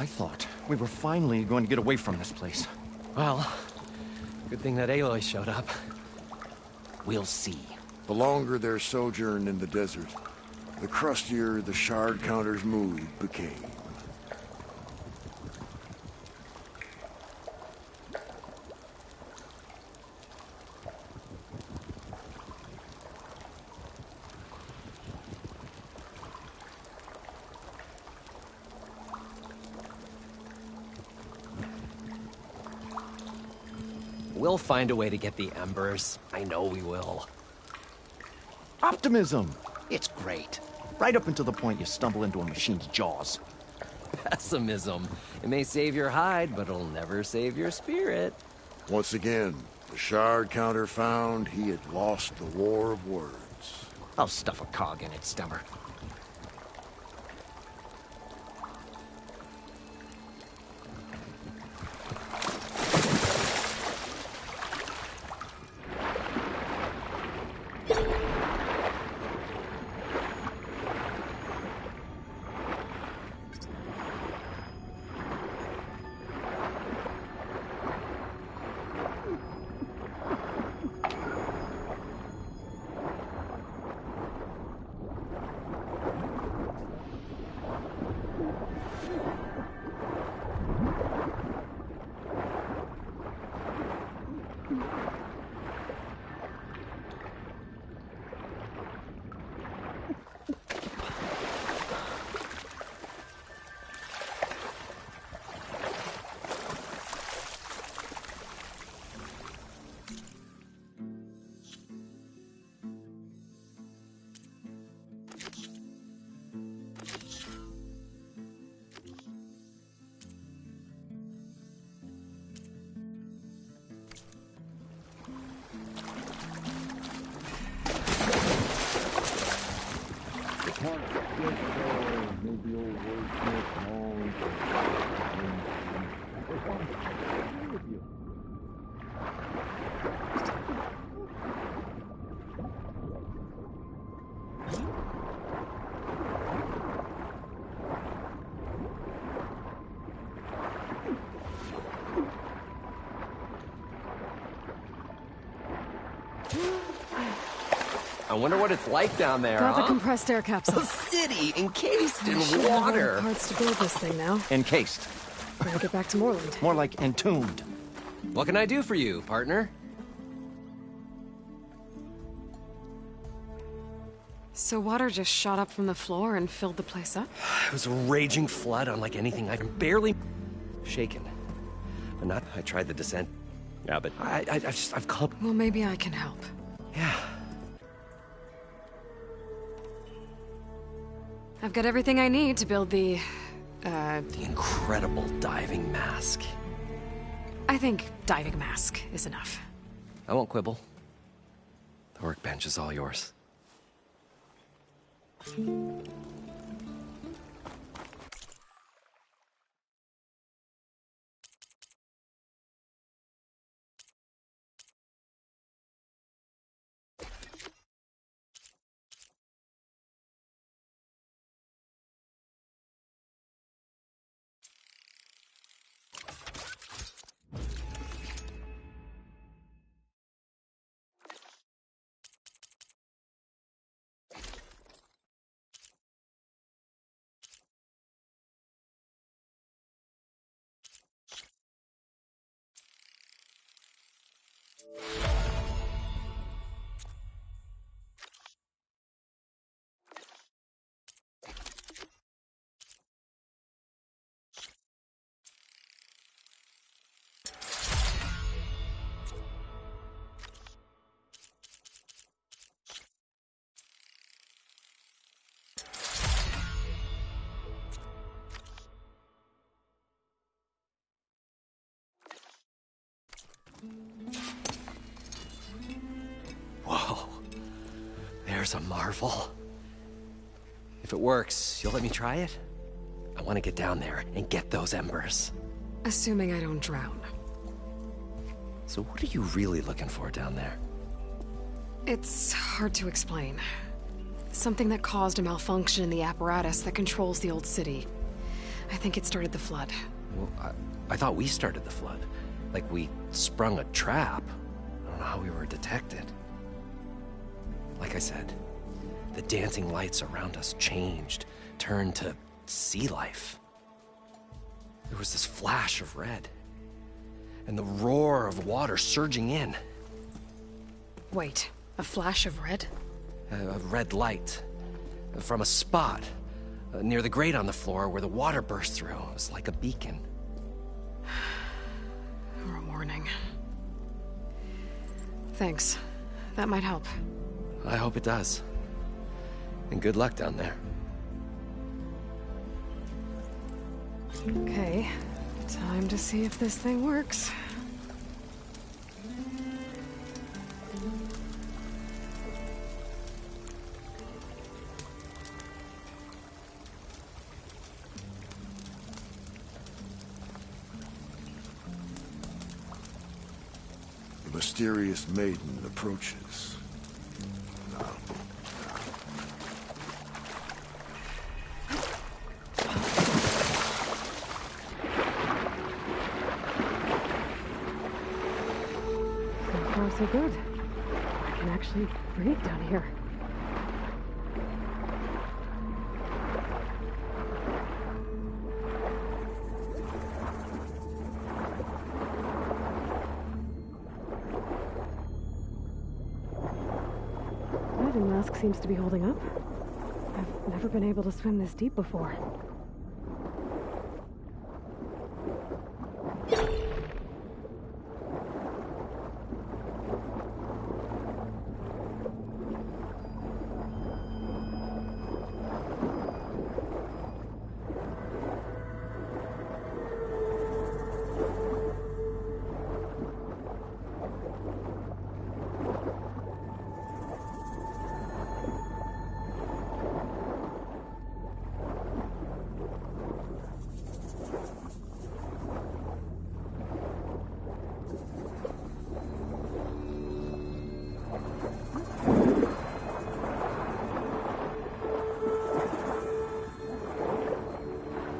Speaker 5: I thought we were finally going to get away from this place.
Speaker 6: Well, good thing that Aloy showed up. We'll see.
Speaker 7: The longer their sojourn in the desert, the crustier the shard counter's mood became.
Speaker 6: We'll find a way to get the embers. I know we will.
Speaker 5: Optimism! It's great. Right up until the point you stumble into a machine's jaws.
Speaker 6: Pessimism. It may save your hide, but it'll never save your spirit.
Speaker 7: Once again, the shard counter found he had lost the war of words.
Speaker 5: I'll stuff a cog in it, Stemmer.
Speaker 6: I wonder what it's like down there,
Speaker 4: Got the
Speaker 6: huh?
Speaker 4: compressed air capsule.
Speaker 6: A city encased in
Speaker 4: Should have all the
Speaker 6: water.
Speaker 4: parts to build this thing now.
Speaker 5: Encased.
Speaker 4: Gotta get back to Moreland.
Speaker 5: More like entombed.
Speaker 6: What can I do for you, partner?
Speaker 4: So water just shot up from the floor and filled the place up?
Speaker 6: It was a raging flood unlike anything I can barely... shaken. But not... I tried the descent. Yeah, but I've come...
Speaker 4: Well, maybe I can help.
Speaker 6: Yeah.
Speaker 4: I've got everything I need to build the
Speaker 6: The incredible diving mask.
Speaker 4: I think diving mask is enough.
Speaker 6: I won't quibble. The workbench is all yours. Whoa. There's a marvel. If it works, you'll let me try it? I want to get down there and get those embers.
Speaker 4: Assuming I don't drown.
Speaker 6: So what are you really looking for down there?
Speaker 4: It's hard to explain. Something that caused a malfunction in the apparatus that controls the old city. I think it started the flood.
Speaker 6: Well, I thought we started the flood. Like we sprung a trap. I don't know how we were detected. Like I said, the dancing lights around us changed, turned to sea life. There was this flash of red, and the roar of water surging in.
Speaker 4: Wait, a flash of red?
Speaker 6: A red light from a spot near the grate on the floor where the water burst through. It was like a beacon.
Speaker 4: Or a warning. Thanks. That might help.
Speaker 6: I hope it does. And good luck down there.
Speaker 4: Okay, time to see if this thing works.
Speaker 7: The mysterious maiden approaches. Now,
Speaker 4: So far, so good. I can actually breathe down here. Diving mask seems to be holding up. I've never been able to swim this deep before.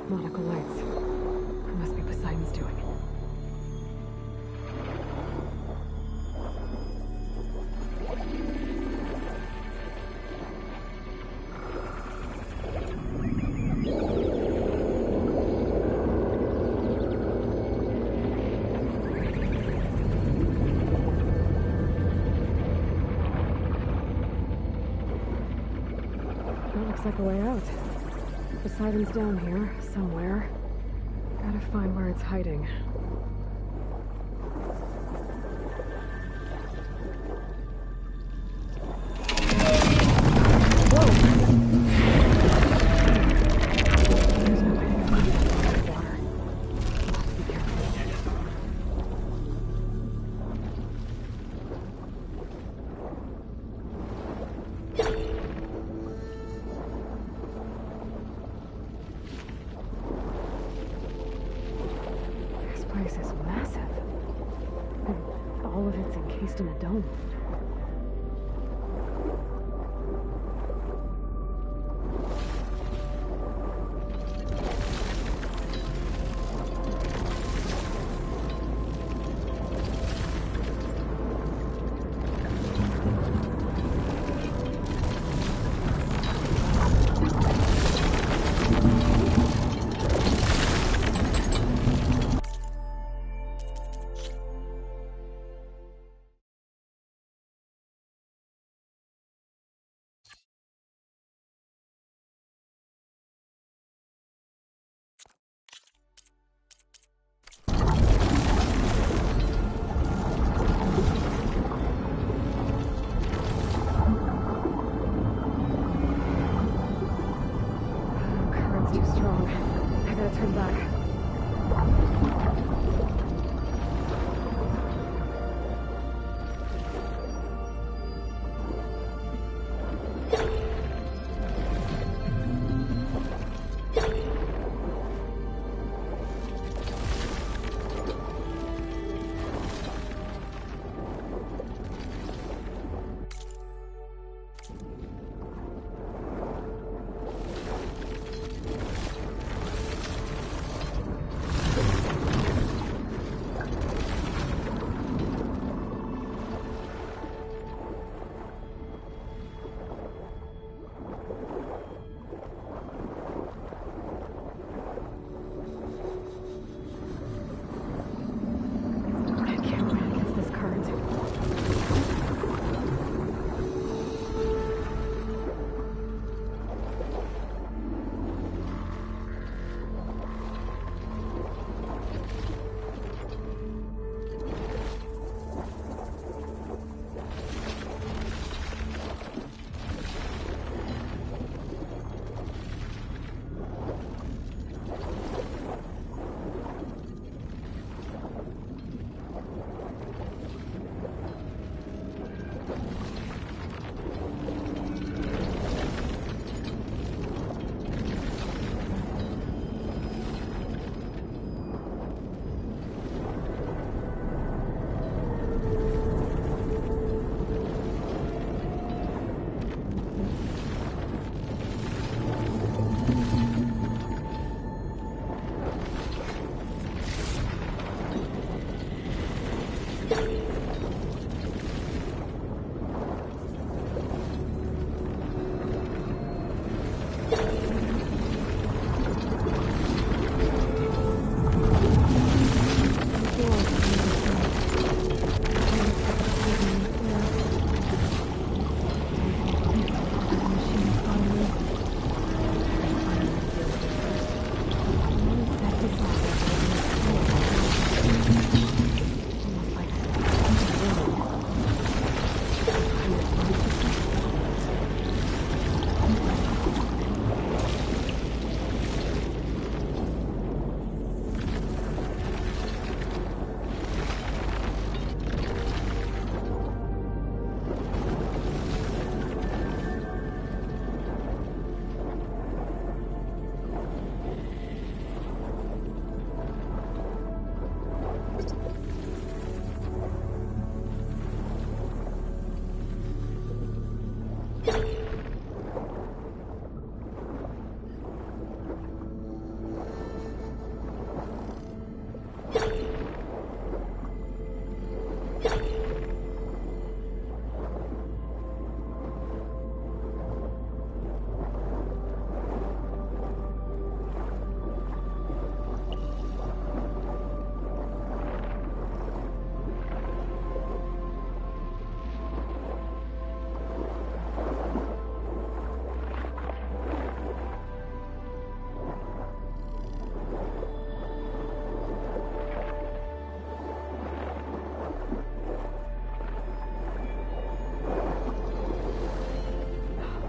Speaker 4: Nautical lights. It must be Poseidon's doing. That looks like a way out. Poseidon's down here, somewhere. Gotta find where it's hiding. This place is massive. And all of it's encased in a dome.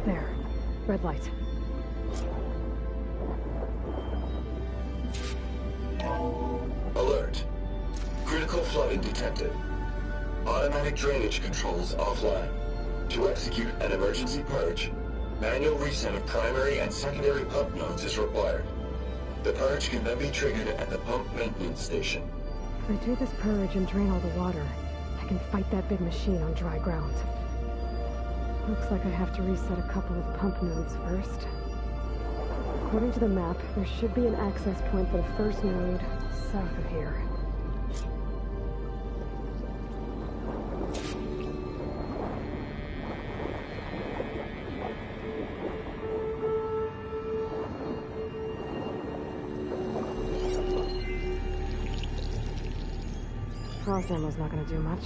Speaker 4: There. Red light.
Speaker 8: Alert. Critical flooding detected. Automatic drainage controls offline. To execute an emergency purge, manual reset of primary and secondary pump nodes is required. The purge can then be triggered at the pump maintenance station.
Speaker 4: If I do this purge and drain all the water, I can fight that big machine on dry ground. Looks like I have to reset a couple of pump nodes first. According to the map, there should be an access point for the first node south of here. Frost ammo's not gonna do much.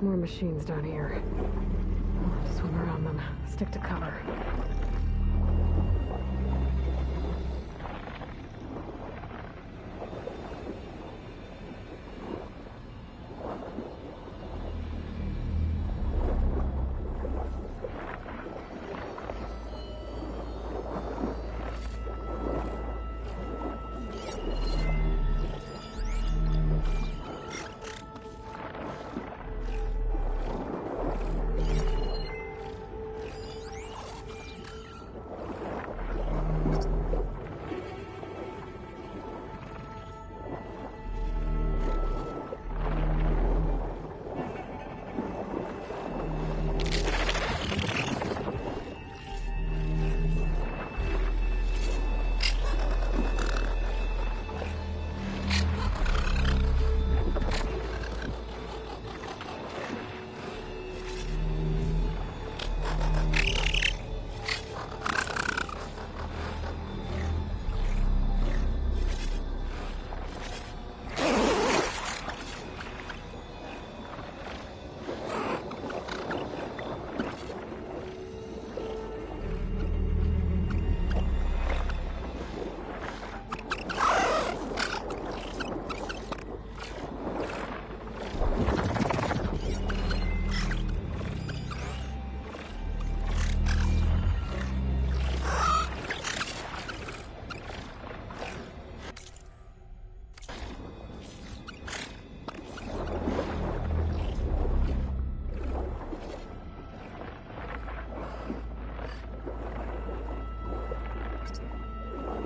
Speaker 4: More machines down here. I'll have to swim around them. Stick to cover.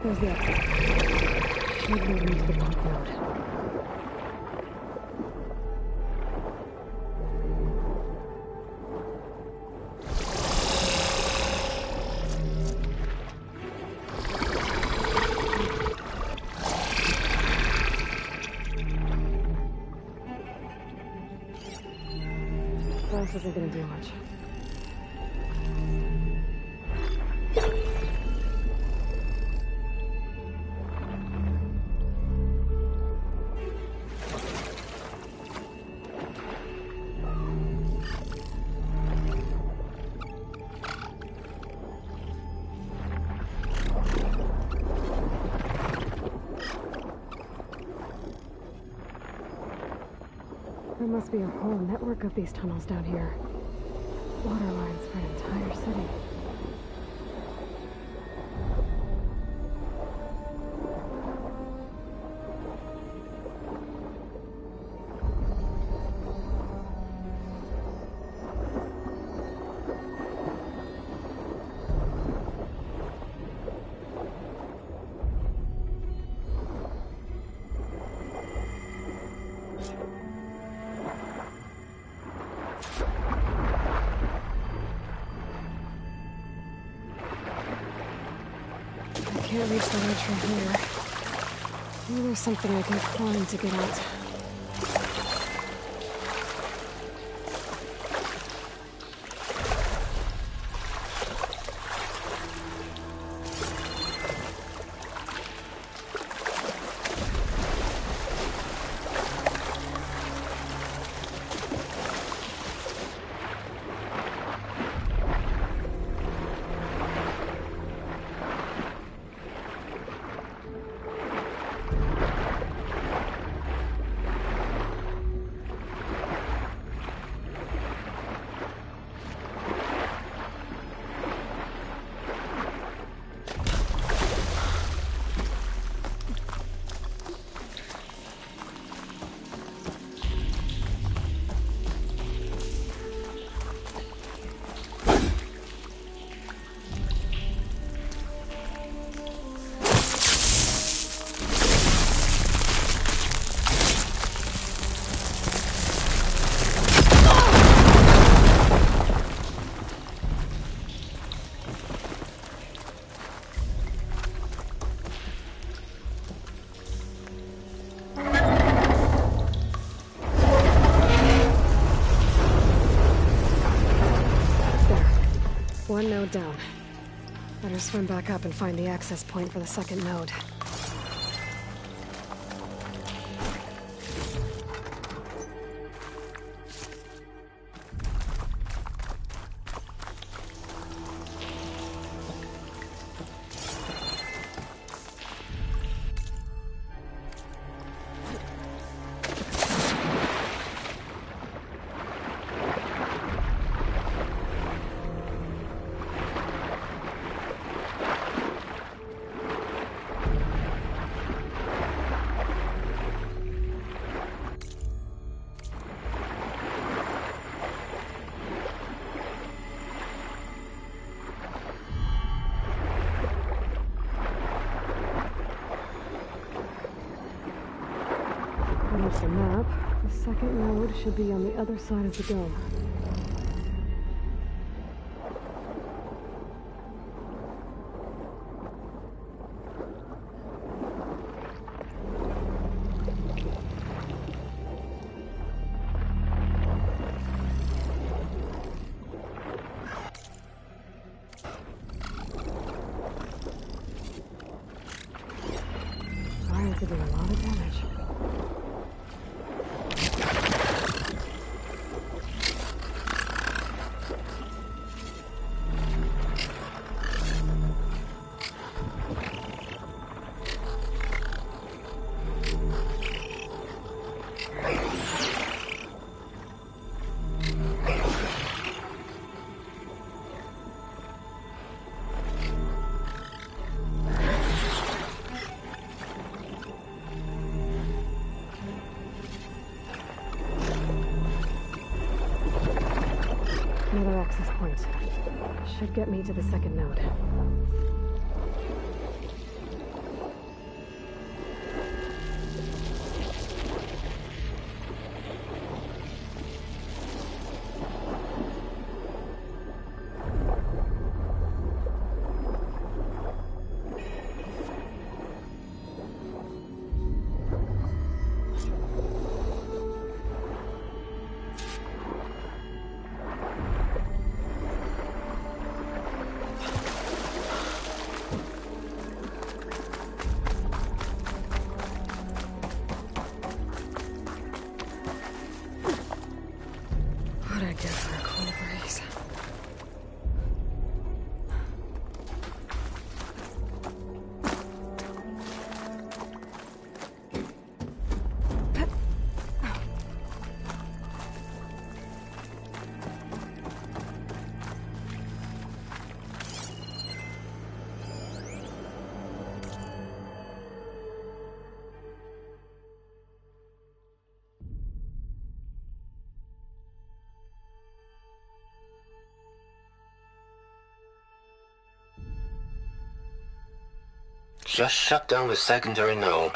Speaker 4: There's the exit. Should lead me to the pump node. Frost isn't gonna do much. There must be a whole network of these tunnels down here. Water lines for an entire city. Can't reach the ledge from here. Maybe there's something I can climb to get out. One node down. Better swim back up and find the access point for the second node. Here's the map. The second node should be on the other side of the dome. Fire could do a lot of damage. Another access point. Should get me to the second node. What'd I get for a cold breeze?
Speaker 8: Just shut down the secondary node.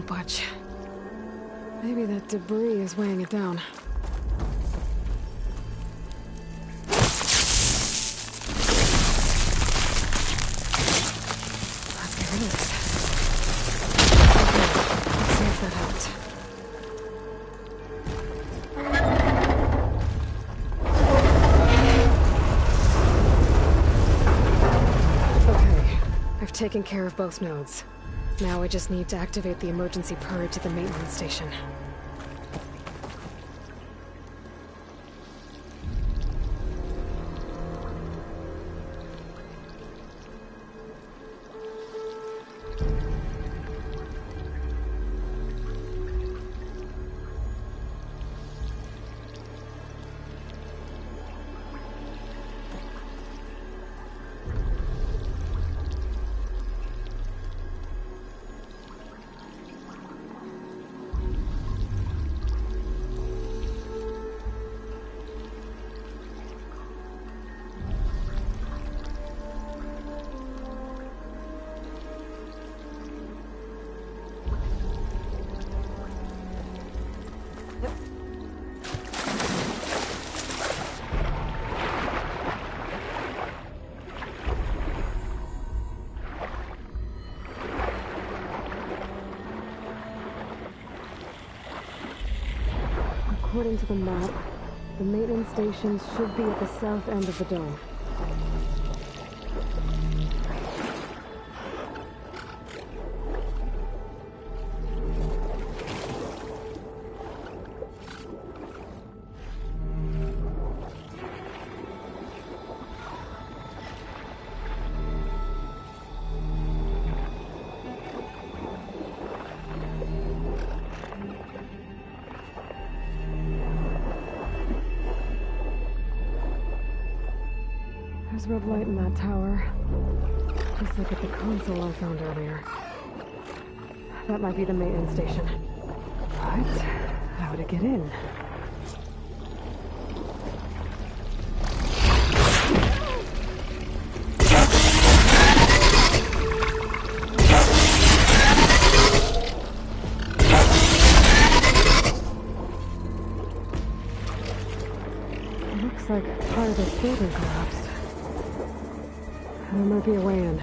Speaker 4: won't budge. Maybe that debris is weighing it down. Let's get rid of this. Okay, let's see if that helped. Okay, I've taken care of both nodes. Now I just need to activate the emergency purge at the maintenance station. According to the map, the maintenance stations should be at the south end of the dome. There's red light in that tower. Just like at the console I found earlier. That might be the maintenance station. But how to get in? It looks like part of this building collapsed. There might be a way in.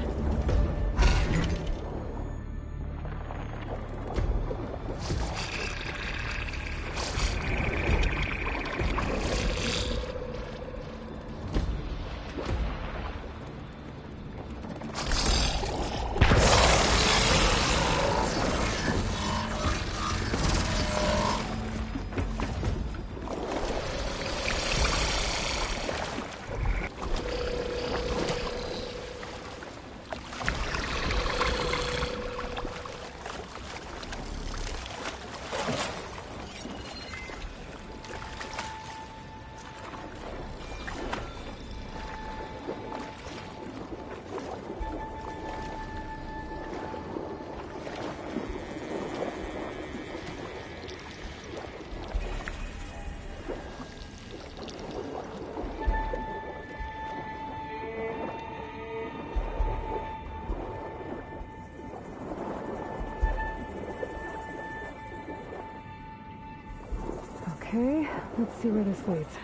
Speaker 4: Okay, let's see where this leads.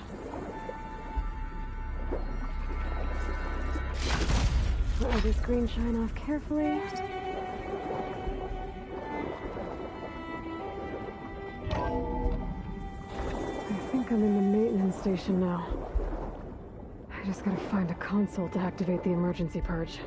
Speaker 4: Let the screen shine off carefully. I think I'm in the maintenance station now. I just gotta find a console to activate the emergency purge.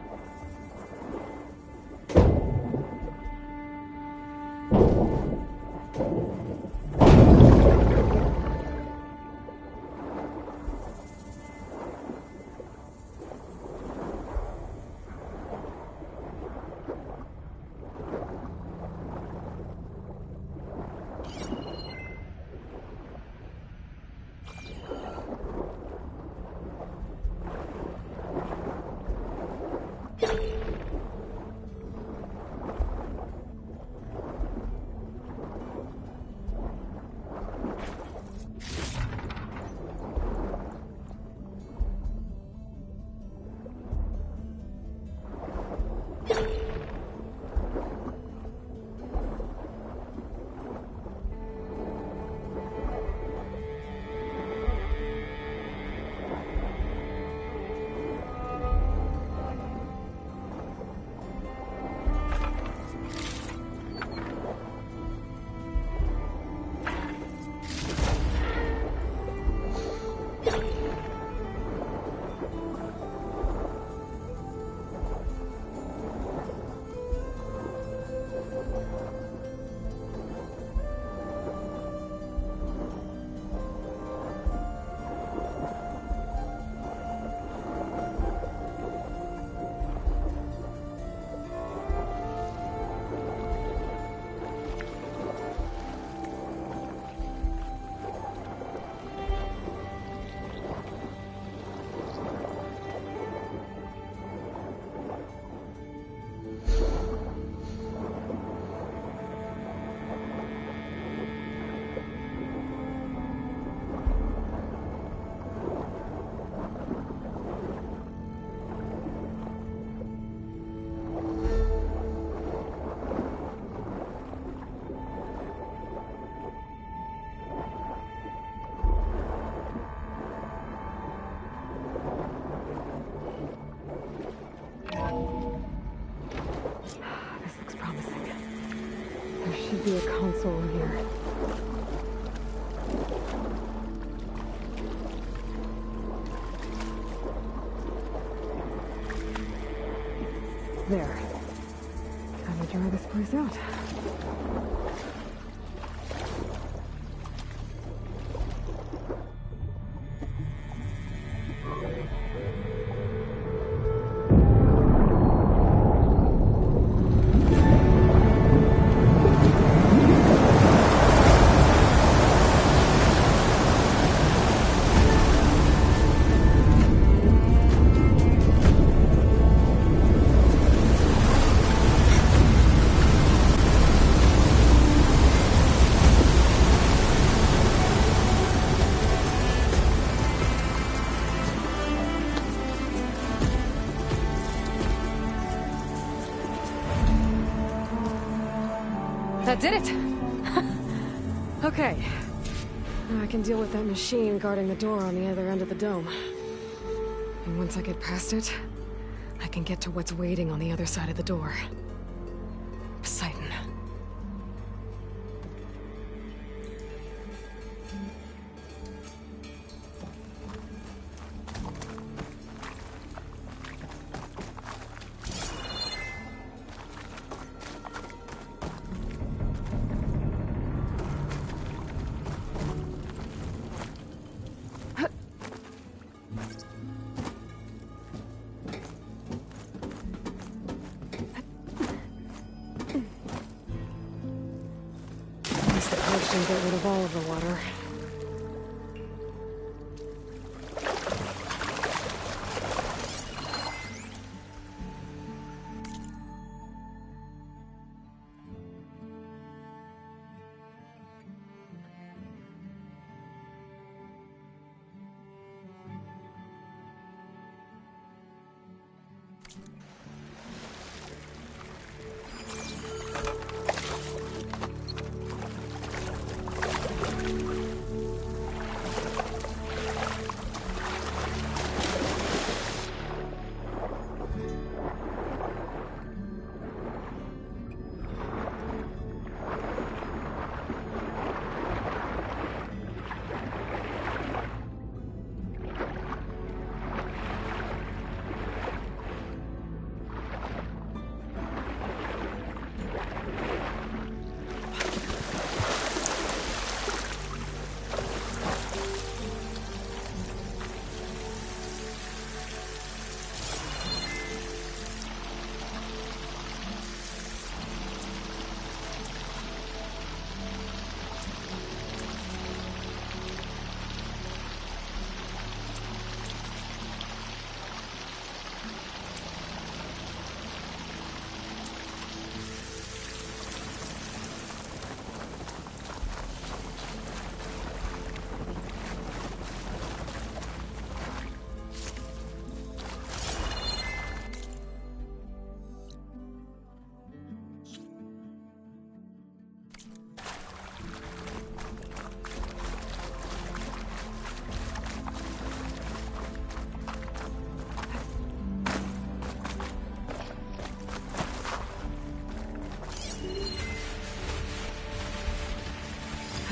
Speaker 4: should be a console in here. There. Time to dry this place out. That did it! Okay. Now I can deal with that machine guarding the door on the other end of the dome. And once I get past it, I can get to what's waiting on the other side of the door. Poseidon. And get rid of all of the water.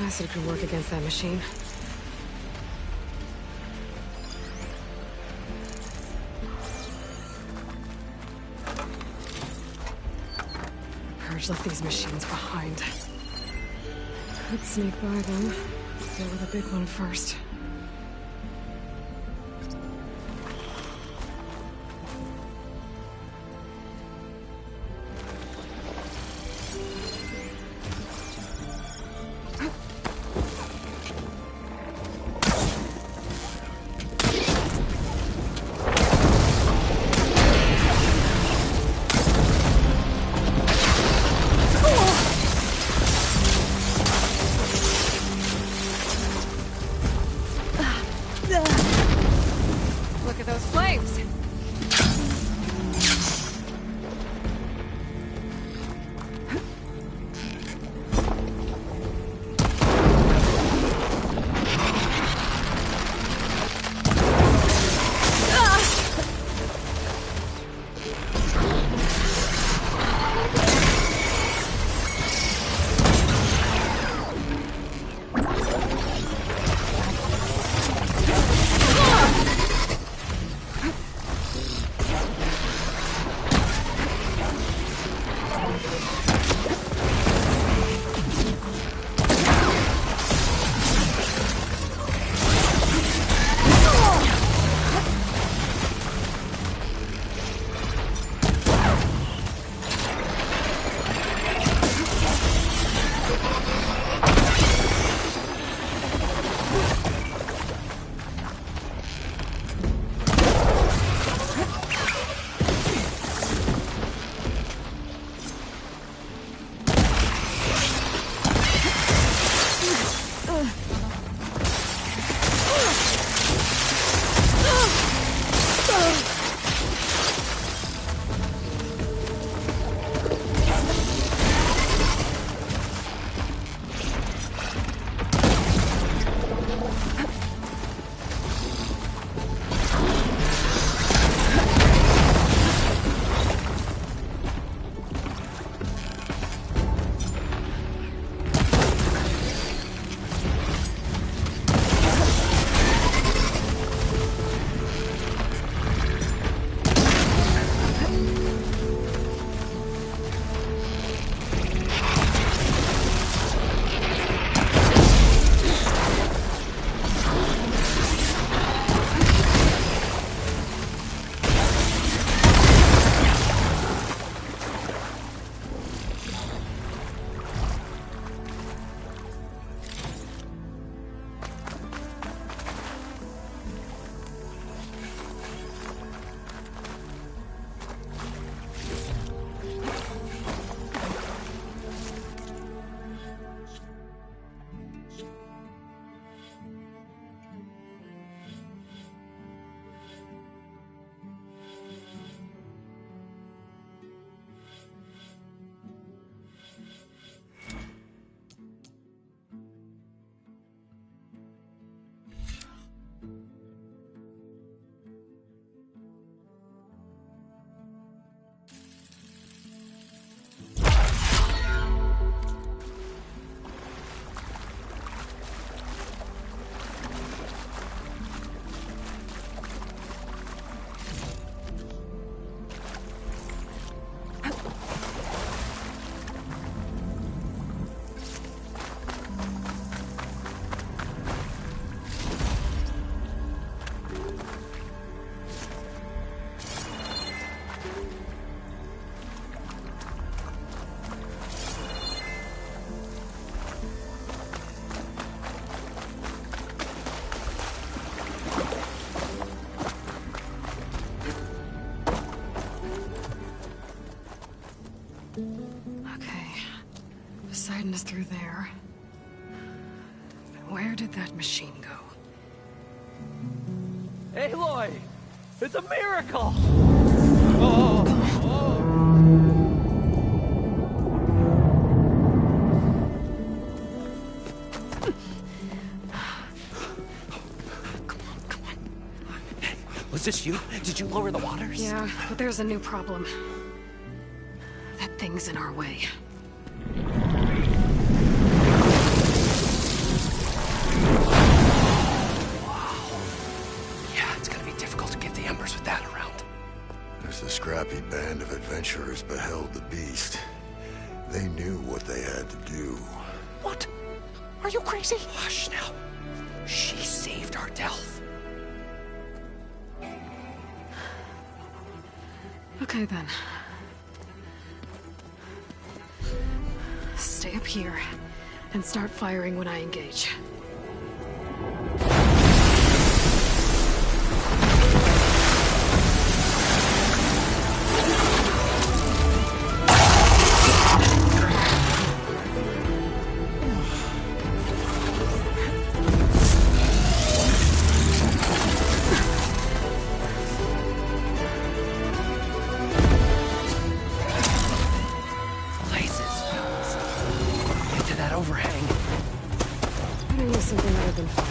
Speaker 4: Acid could work against that machine. Purge left these machines behind. Could sneak by them. Deal with the big one first. Look at those flames! Okay. Poseidon is through there. Where did that machine go?
Speaker 6: Aloy! It's a miracle! Was this you? Did you lower the waters?
Speaker 4: Yeah, but there's a new problem. That thing's in our way.
Speaker 6: Yeah, it's gonna be difficult to get the embers with that around.
Speaker 7: As the scrappy band of adventurers beheld the beast, they knew what they had to do.
Speaker 6: What? Are you crazy? Hush now. She saved our Delph.
Speaker 4: Okay then. Stay up here and start firing when I engage. Something other than fire.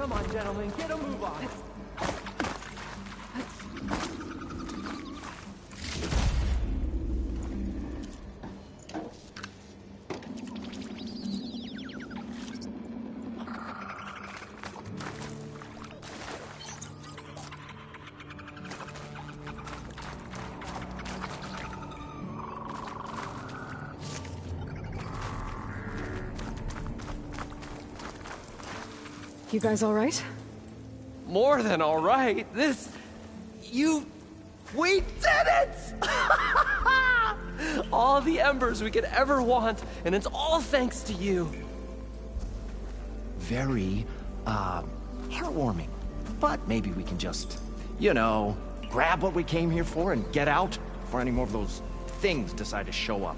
Speaker 2: Come on, gentlemen, get a move on.
Speaker 4: You guys all right?
Speaker 6: More than all right. We did it! All the embers we could ever want, and it's all thanks to you.
Speaker 5: Very, heartwarming. But maybe we can just, you know, grab what we came here for and get out before any more of those things decide to show up.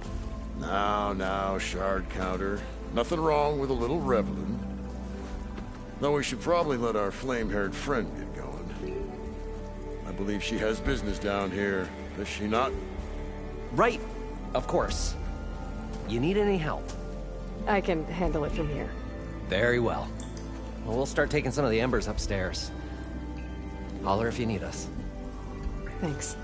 Speaker 7: Now, shard counter. Nothing wrong with a little reveling. Though we should probably let our flame-haired friend get going. I believe she has business down here, does she not?
Speaker 6: Right, of course. You need any help?
Speaker 4: I can handle it from here.
Speaker 6: Very well. Well, we'll start taking some of the embers upstairs. Holler if you need us.
Speaker 4: Thanks.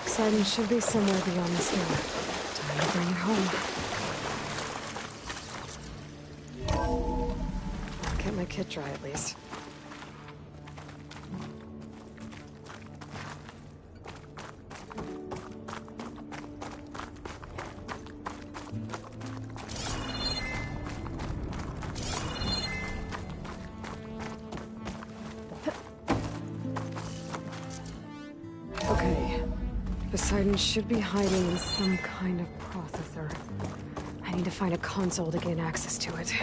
Speaker 4: Poseidon should be somewhere beyond this hill. Time to bring it home. I'll get my kit dry at least. Okay. Poseidon should be hiding in some kind of processor. I need to find a console to gain access to it.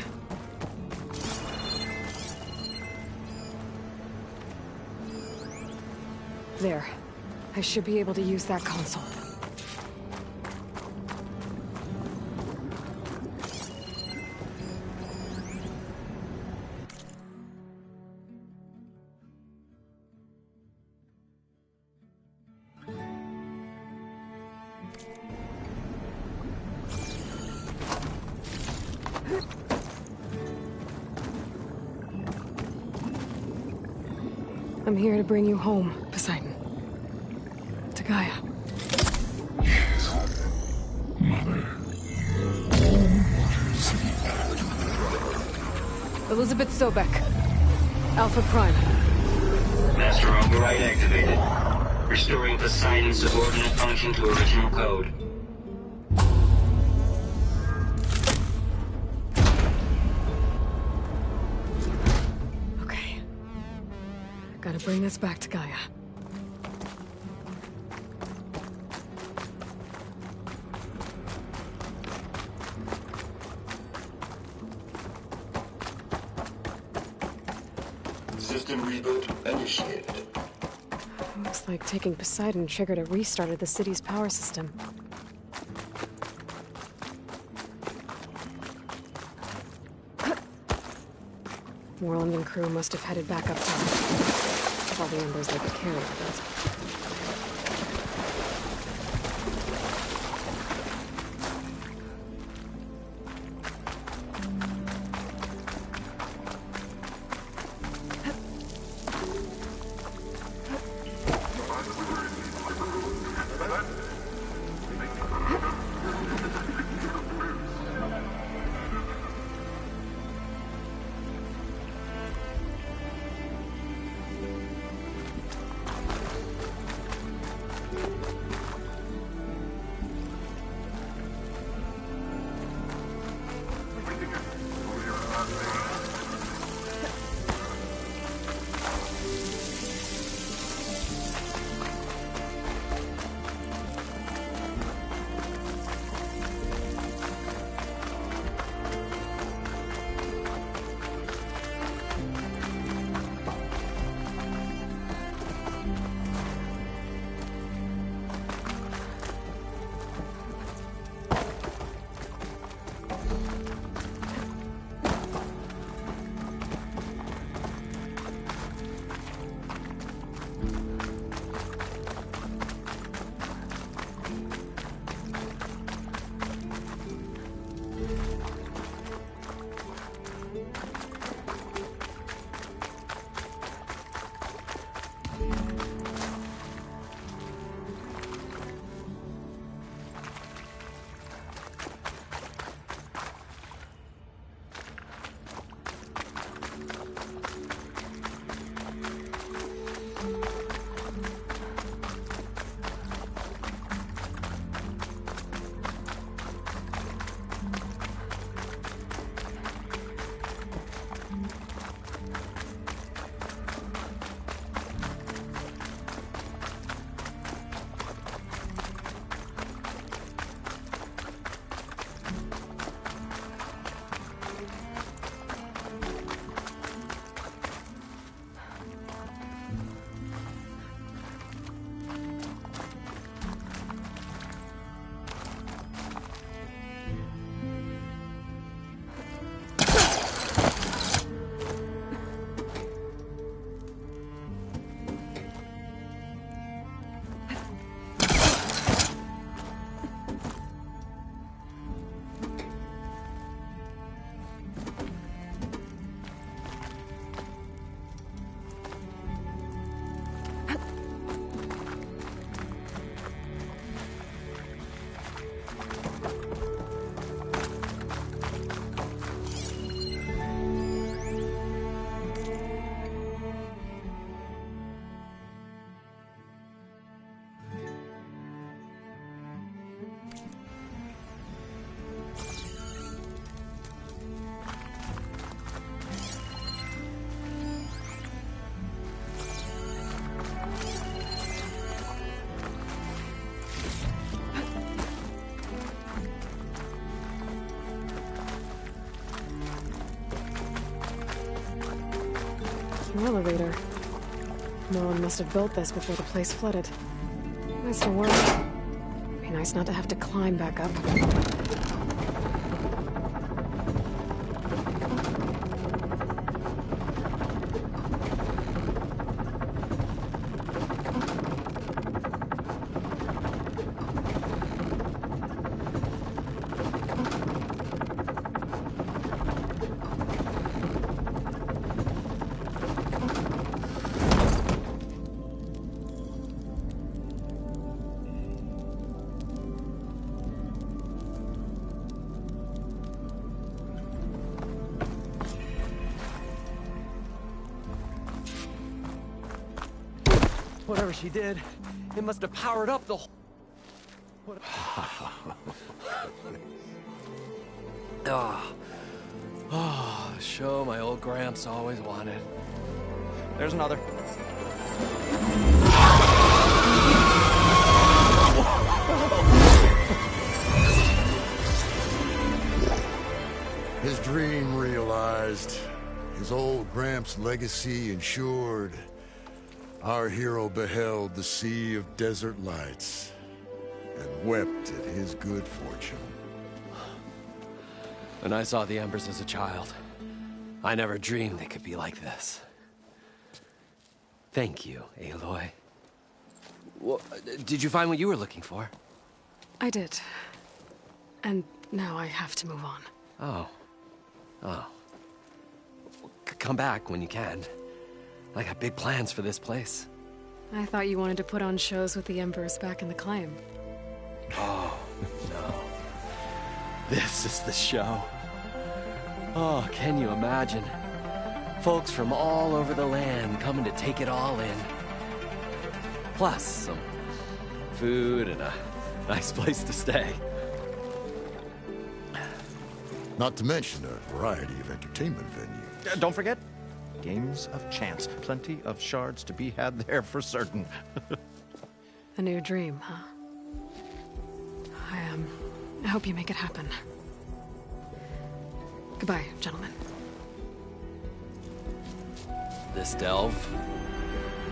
Speaker 4: There. I should be able to use that console. I'm here to bring you home, Poseidon. To Gaia.
Speaker 8: Mother.
Speaker 4: Elizabeth Sobek. Alpha Prime.
Speaker 9: Master override activated. Restoring Poseidon's subordinate function to original code.
Speaker 4: Okay. Gotta bring this back to Gaia.
Speaker 8: System reboot initiated.
Speaker 4: Looks like taking Poseidon triggered a restart of the city's power system. Moreland and crew must have headed back up top. With all the embers they could carry, I bet. An elevator. No one must have built this before the place flooded. Nice to work. Be nice not to have to climb back up.
Speaker 6: Whatever she did, it must have powered up the whole... Oh, the show my old Gramps always wanted.
Speaker 5: There's another.
Speaker 7: His dream realized. His old Gramps' legacy ensured. Our hero beheld the sea of desert lights and wept at his good fortune.
Speaker 6: When I saw the embers as a child, I never dreamed they could be like this. Thank you, Aloy. Well, did you find what you were looking for?
Speaker 4: I did. And now I have to move on.
Speaker 6: Oh. Oh. Come back when you can. I got big plans for this place.
Speaker 4: I thought you wanted to put on shows with the Embers back in the claim.
Speaker 6: Oh, no. This is the show. Oh, can you imagine? Folks from all over the land coming to take it all in. Plus, some food and a nice place to stay.
Speaker 7: Not to mention a variety of entertainment venues.
Speaker 5: Don't forget, games of chance. Plenty of shards to be had there for certain.
Speaker 4: A new dream, huh? I hope you make it happen. Goodbye, gentlemen.
Speaker 6: This delve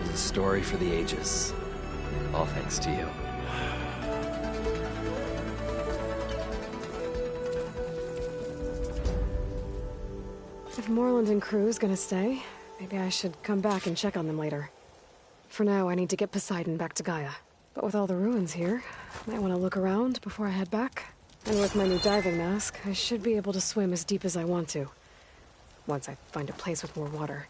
Speaker 6: is a story for the ages. All thanks to you.
Speaker 4: If Moreland and crew's gonna stay, maybe I should come back and check on them later. For now, I need to get Poseidon back to Gaia. But with all the ruins here, I might want to look around before I head back. And with my new diving mask, I should be able to swim as deep as I want to. Once I find a place with more water.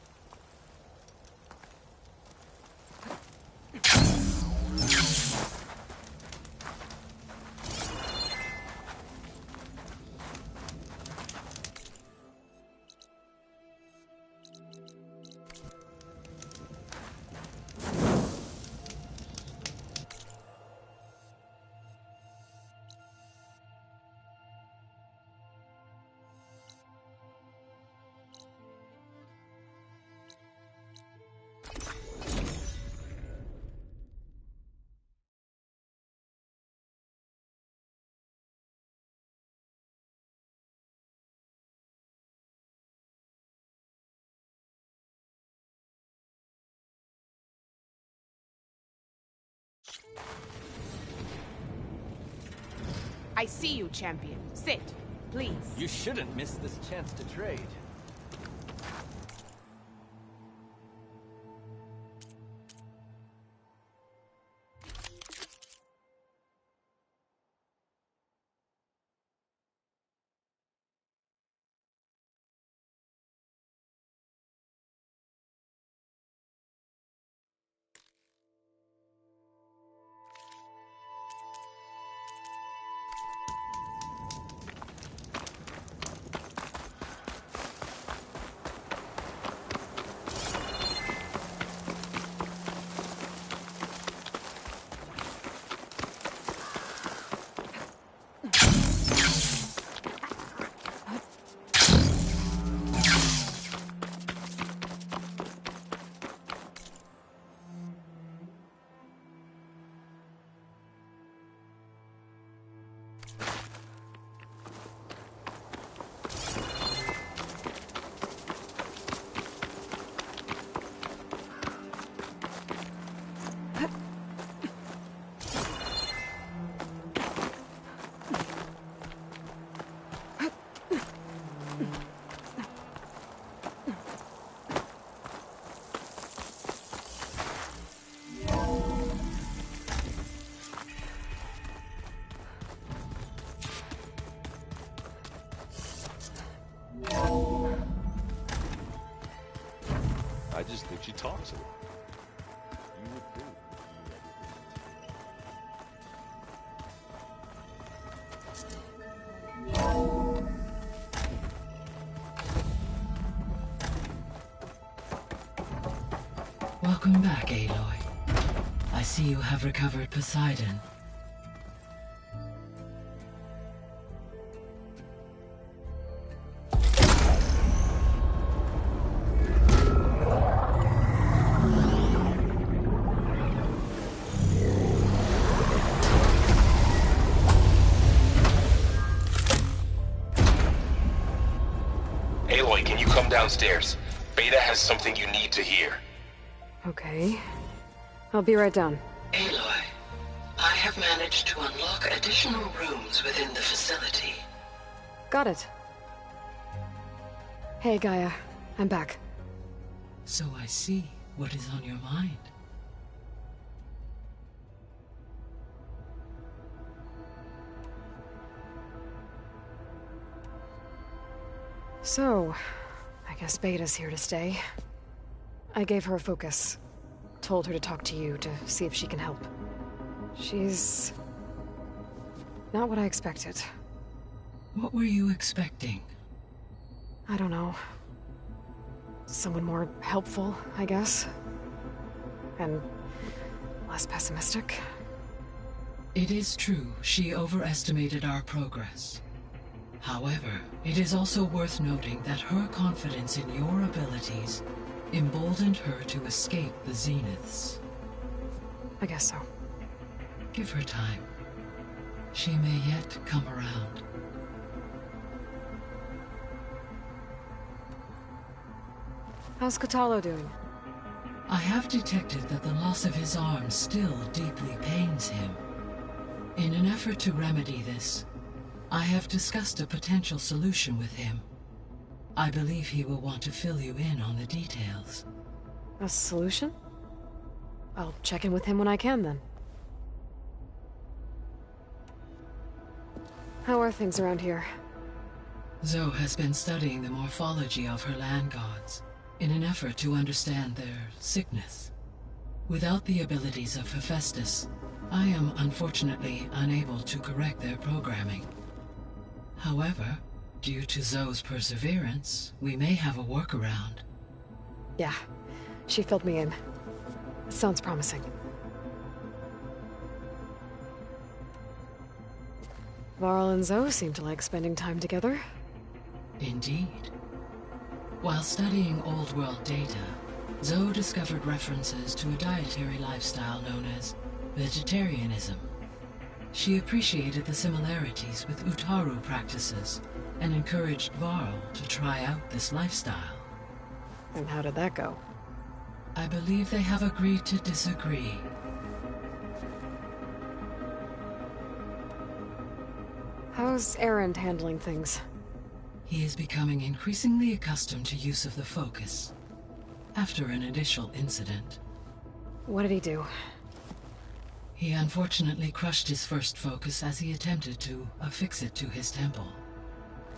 Speaker 10: I see you, champion. Sit, please.
Speaker 1: You shouldn't miss this chance to trade.
Speaker 11: just think she talks a lot. You would think.
Speaker 12: Welcome back, Aloy. I see you have recovered Poseidon.
Speaker 13: Aloy, can you come downstairs? Beta has something you need to hear.
Speaker 4: Okay. I'll be right down.
Speaker 12: Aloy, I have managed to unlock additional rooms within the facility.
Speaker 4: Got it. Hey, Gaia. I'm back.
Speaker 12: So I see what is on your mind.
Speaker 4: So, I guess Beta's here to stay. I gave her a focus. Told her to talk to you to see if she can help. She's not what I expected.
Speaker 12: What were you expecting?
Speaker 4: I don't know. Someone more helpful, I guess. And less pessimistic.
Speaker 12: It is true, she overestimated our progress. However, it is also worth noting that her confidence in your abilities emboldened her to escape the Zeniths.
Speaker 4: I guess so.
Speaker 12: Give her time. She may yet come around.
Speaker 4: How's Kotallo doing?
Speaker 12: I have detected that the loss of his arm still deeply pains him. In an effort to remedy this, I have discussed a potential solution with him. I believe he will want to fill you in on the details.
Speaker 4: A solution? I'll check in with him when I can, then. How are things around here?
Speaker 12: Zoe has been studying the morphology of her land gods in an effort to understand their sickness. Without the abilities of Hephaestus, I am unfortunately unable to correct their programming. However, due to Zoe's perseverance, we may have a workaround.
Speaker 4: Yeah, she filled me in. Sounds promising. Varl and Zoe seem to like spending time together.
Speaker 12: Indeed. While studying old world data, Zoe discovered references to a dietary lifestyle known as vegetarianism. She appreciated the similarities with Utaru practices and encouraged Varl to try out this lifestyle.
Speaker 4: And how did that go?
Speaker 12: I believe they have agreed to disagree.
Speaker 4: How's Erend handling things?
Speaker 12: He is becoming increasingly accustomed to use of the focus, after an initial incident.
Speaker 4: What did he do?
Speaker 12: He unfortunately crushed his first focus as he attempted to affix it to his temple.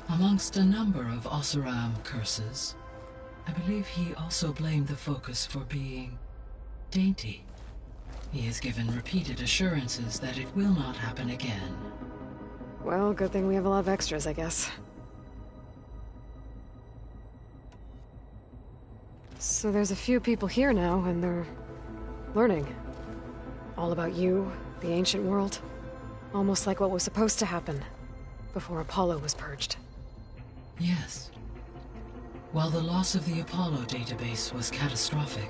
Speaker 12: Amongst a number of Oseram curses, I believe he also blamed the focus for being dainty. He has given repeated assurances that it will not happen again.
Speaker 4: Well, good thing we have a lot of extras, I guess. So there's a few people here now, and they're learning. All about you, the ancient world. Almost like what was supposed to happen before Apollo was purged.
Speaker 12: Yes. While the loss of the Apollo database was catastrophic,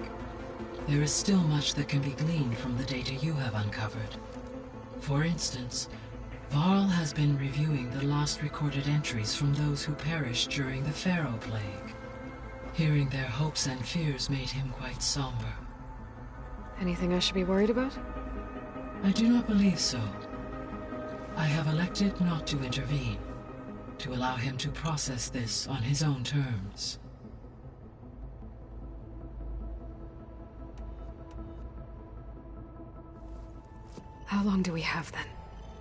Speaker 12: there is still much that can be gleaned from the data you have uncovered. For instance, Varl has been reviewing the last recorded entries from those who perished during the Pharaoh Plague. Hearing their hopes and fears made him quite somber.
Speaker 4: Anything I should be worried about?
Speaker 12: I do not believe so. I have elected not to intervene, to allow him to process this on his own terms.
Speaker 4: How long do we have, then?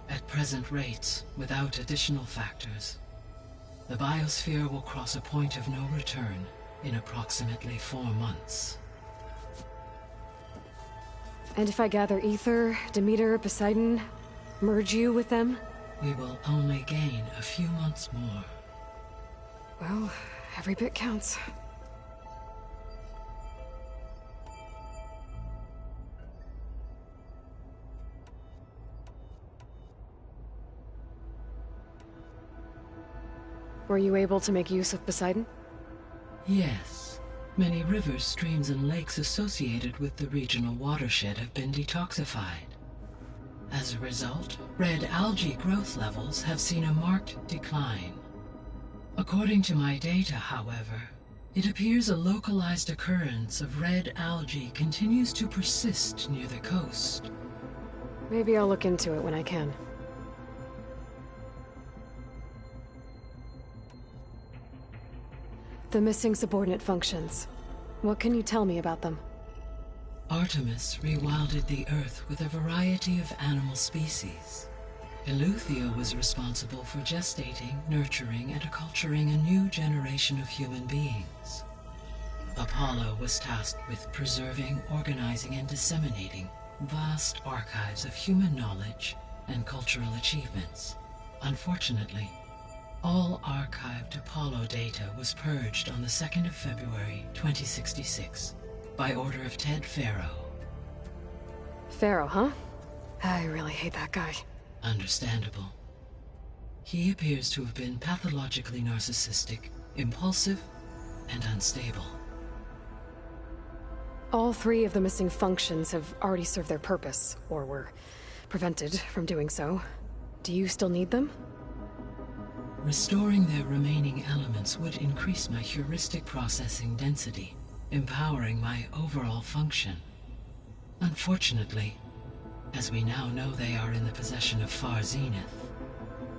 Speaker 12: At present rates, without additional factors, the biosphere will cross a point of no return in approximately 4 months.
Speaker 4: And if I gather Ether, Demeter, Poseidon, merge you with them?
Speaker 12: We will only gain a few months more.
Speaker 4: Well, every bit counts. Were you able to make use of Poseidon?
Speaker 12: Yes. Many rivers, streams, and lakes associated with the regional watershed have been detoxified. As a result, red algae growth levels have seen a marked decline. According to my data, however, it appears a localized occurrence of red algae continues to persist near the coast.
Speaker 4: Maybe I'll look into it when I can. The missing subordinate functions. What can you tell me about them?
Speaker 12: Artemis rewilded the Earth with a variety of animal species. Eleuthia was responsible for gestating, nurturing, and acculturating a new generation of human beings. Apollo was tasked with preserving, organizing, and disseminating vast archives of human knowledge and cultural achievements. Unfortunately, all archived Apollo data was purged on the 2nd of February, 2066, by order of Ted Faro.
Speaker 4: Faro, huh? I really hate that guy.
Speaker 12: Understandable. He appears to have been pathologically narcissistic, impulsive, and unstable.
Speaker 4: All three of the missing functions have already served their purpose, or were prevented from doing so. Do you still need them?
Speaker 12: Restoring their remaining elements would increase my heuristic processing density, empowering my overall function. Unfortunately, as we now know they are in the possession of Far Zenith,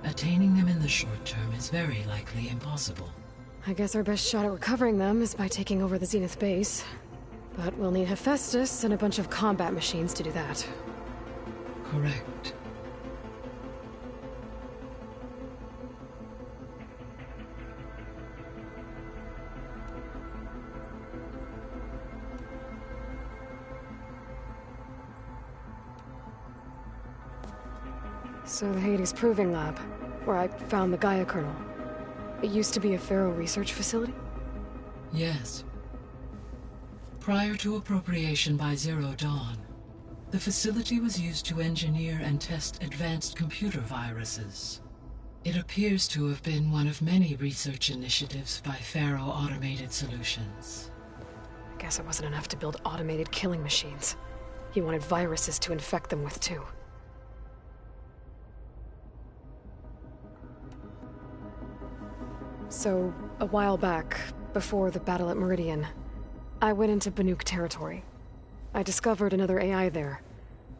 Speaker 12: attaining them in the short term is very likely impossible.
Speaker 4: I guess our best shot at recovering them is by taking over the Zenith base. But we'll need Hephaestus and a bunch of combat machines to do that.
Speaker 12: Correct.
Speaker 4: So the Hades Proving Lab, where I found the Gaia kernel. It used to be a Pharaoh research facility?
Speaker 12: Yes. Prior to appropriation by Zero Dawn, the facility was used to engineer and test advanced computer viruses. It appears to have been one of many research initiatives by Pharaoh Automated Solutions.
Speaker 4: I guess it wasn't enough to build automated killing machines. He wanted viruses to infect them with, too. So, a while back, before the battle at Meridian, I went into Banuk territory. I discovered another AI there,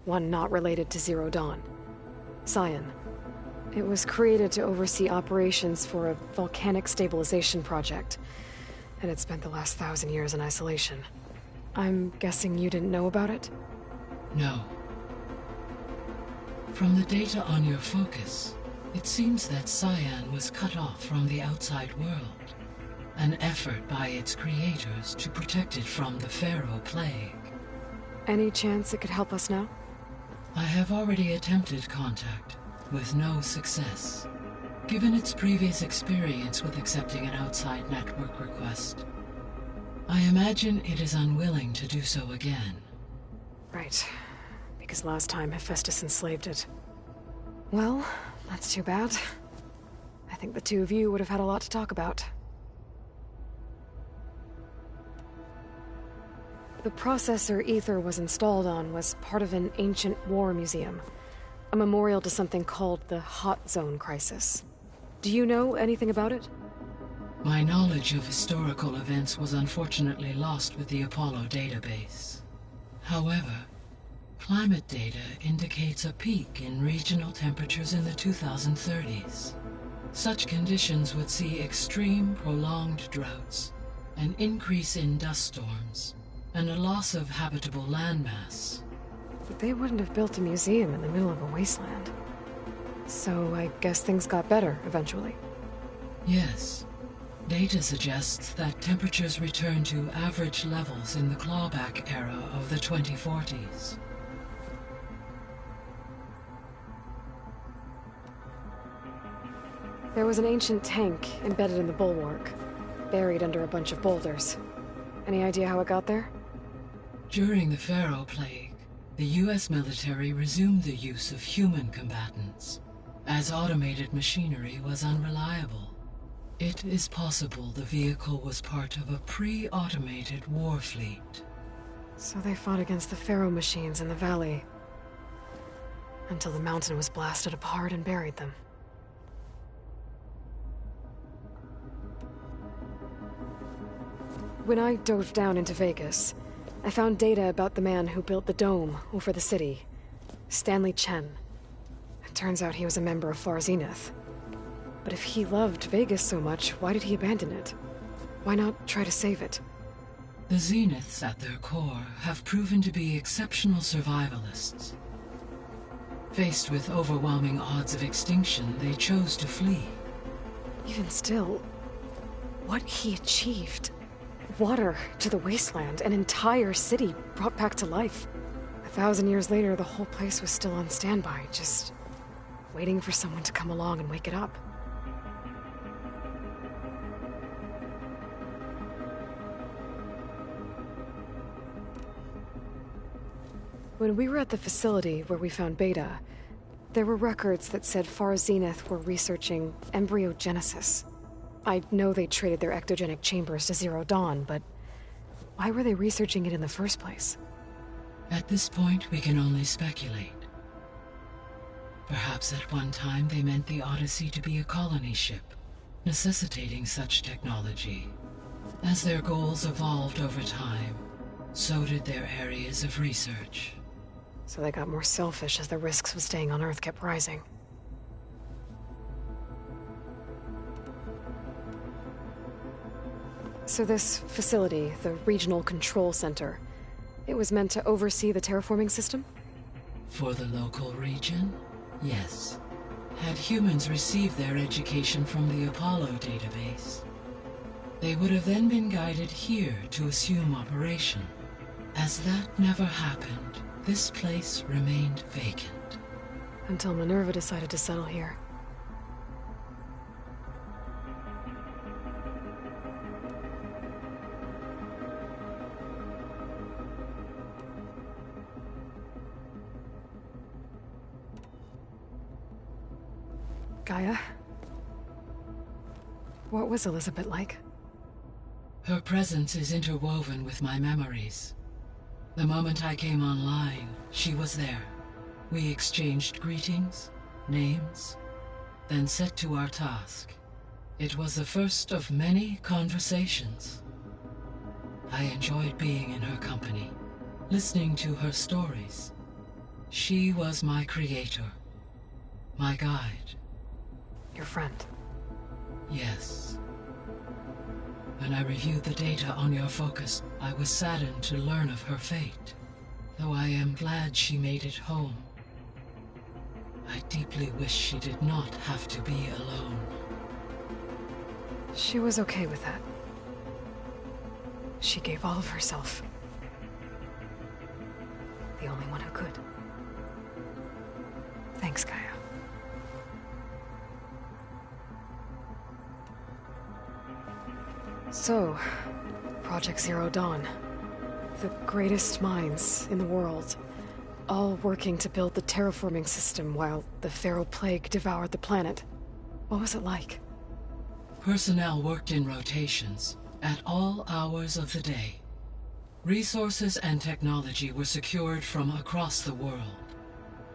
Speaker 4: one not related to Zero Dawn. Scion. It was created to oversee operations for a volcanic stabilization project, and it spent the last 1,000 years in isolation. I'm guessing you didn't know about it?
Speaker 12: No. From the data on your focus, it seems that Cyan was cut off from the outside world, an effort by its creators to protect it from the Pharaoh Plague.
Speaker 4: Any chance it could help us now?
Speaker 12: I have already attempted contact, with no success. Given its previous experience with accepting an outside network request, I imagine it is unwilling to do so again.
Speaker 4: Right. Because last time Hephaestus enslaved it. Well, that's too bad. I think the two of you would have had a lot to talk about. The processor Ether was installed on was part of an ancient war museum. A memorial to something called the Hot Zone Crisis. Do you know anything about it?
Speaker 12: My knowledge of historical events was unfortunately lost with the Apollo database. However, climate data indicates a peak in regional temperatures in the 2030s. Such conditions would see extreme, prolonged droughts, an increase in dust storms, and a loss of habitable landmass.
Speaker 4: But they wouldn't have built a museum in the middle of a wasteland. So I guess things got better eventually.
Speaker 12: Yes. Data suggests that temperatures returned to average levels in the clawback era of the 2040s.
Speaker 4: There was an ancient tank embedded in the bulwark, buried under a bunch of boulders. Any idea how it got there?
Speaker 12: During the Pharaoh Plague, the US military resumed the use of human combatants, as automated machinery was unreliable. It is possible the vehicle was part of a pre-automated war fleet.
Speaker 4: So they fought against the Pharaoh machines in the valley, until the mountain was blasted apart and buried them. When I dove down into Vegas, I found data about the man who built the dome over the city, Stanley Chen. It turns out he was a member of Far Zenith. But if he loved Vegas so much, why did he abandon it? Why not try to save it?
Speaker 12: The Zeniths at their core have proven to be exceptional survivalists. Faced with overwhelming odds of extinction, they chose to flee.
Speaker 4: Even still, what he achieved. Water to the wasteland, an entire city brought back to life. 1,000 years later, the whole place was still on standby, just waiting for someone to come along and wake it up. When we were at the facility where we found Beta, there were records that said Far Zenith were researching embryogenesis. I know they traded their ectogenic chambers to Zero Dawn, but why were they researching it in the first place?
Speaker 12: At this point, we can only speculate. Perhaps at one time they meant the Odyssey to be a colony ship, necessitating such technology. As their goals evolved over time, so did their areas of research.
Speaker 4: So they got more selfish as the risks of staying on Earth kept rising. So this facility, the Regional Control Center, it was meant to oversee the terraforming system?
Speaker 12: For the local region, yes. Had humans received their education from the Apollo database, they would have then been guided here to assume operation. As that never happened, this place remained vacant.
Speaker 4: Until Minerva decided to settle here. Gaia? What was Elizabeth like?
Speaker 12: Her presence is interwoven with my memories. The moment I came online, she was there. We exchanged greetings, names, then set to our task. It was the first of many conversations. I enjoyed being in her company, listening to her stories. She was my creator, my guide.
Speaker 4: Your friend?
Speaker 12: Yes. When I reviewed the data on your focus, I was saddened to learn of her fate. Though I am glad she made it home. I deeply wish she did not have to be alone.
Speaker 4: She was okay with that. She gave all of herself. The only one who could. Thanks, Gaia. So, Project Zero Dawn. The greatest minds in the world, all working to build the terraforming system while the Pharaoh Plague devoured the planet. What was it like?
Speaker 12: Personnel worked in rotations, at all hours of the day. Resources and technology were secured from across the world.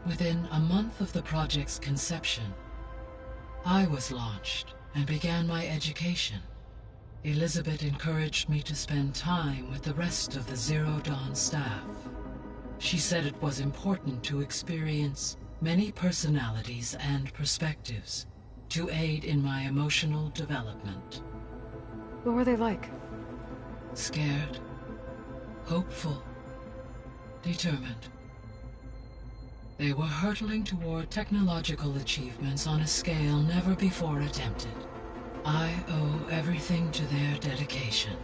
Speaker 12: Within a month of the project's conception, I was launched and began my education. Elizabeth encouraged me to spend time with the rest of the Zero Dawn staff. She said it was important to experience many personalities and perspectives to aid in my emotional development.
Speaker 4: What were they like?
Speaker 12: Scared, hopeful, determined. They were hurtling toward technological achievements on a scale never before attempted. I owe everything to their dedication.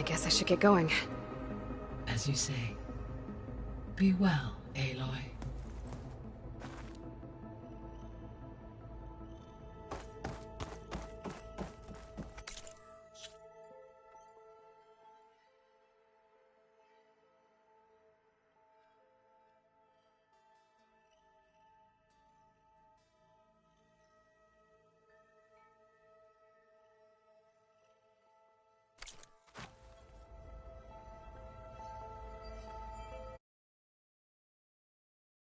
Speaker 4: guess I should get going.
Speaker 12: As you say. Be well, Aloy.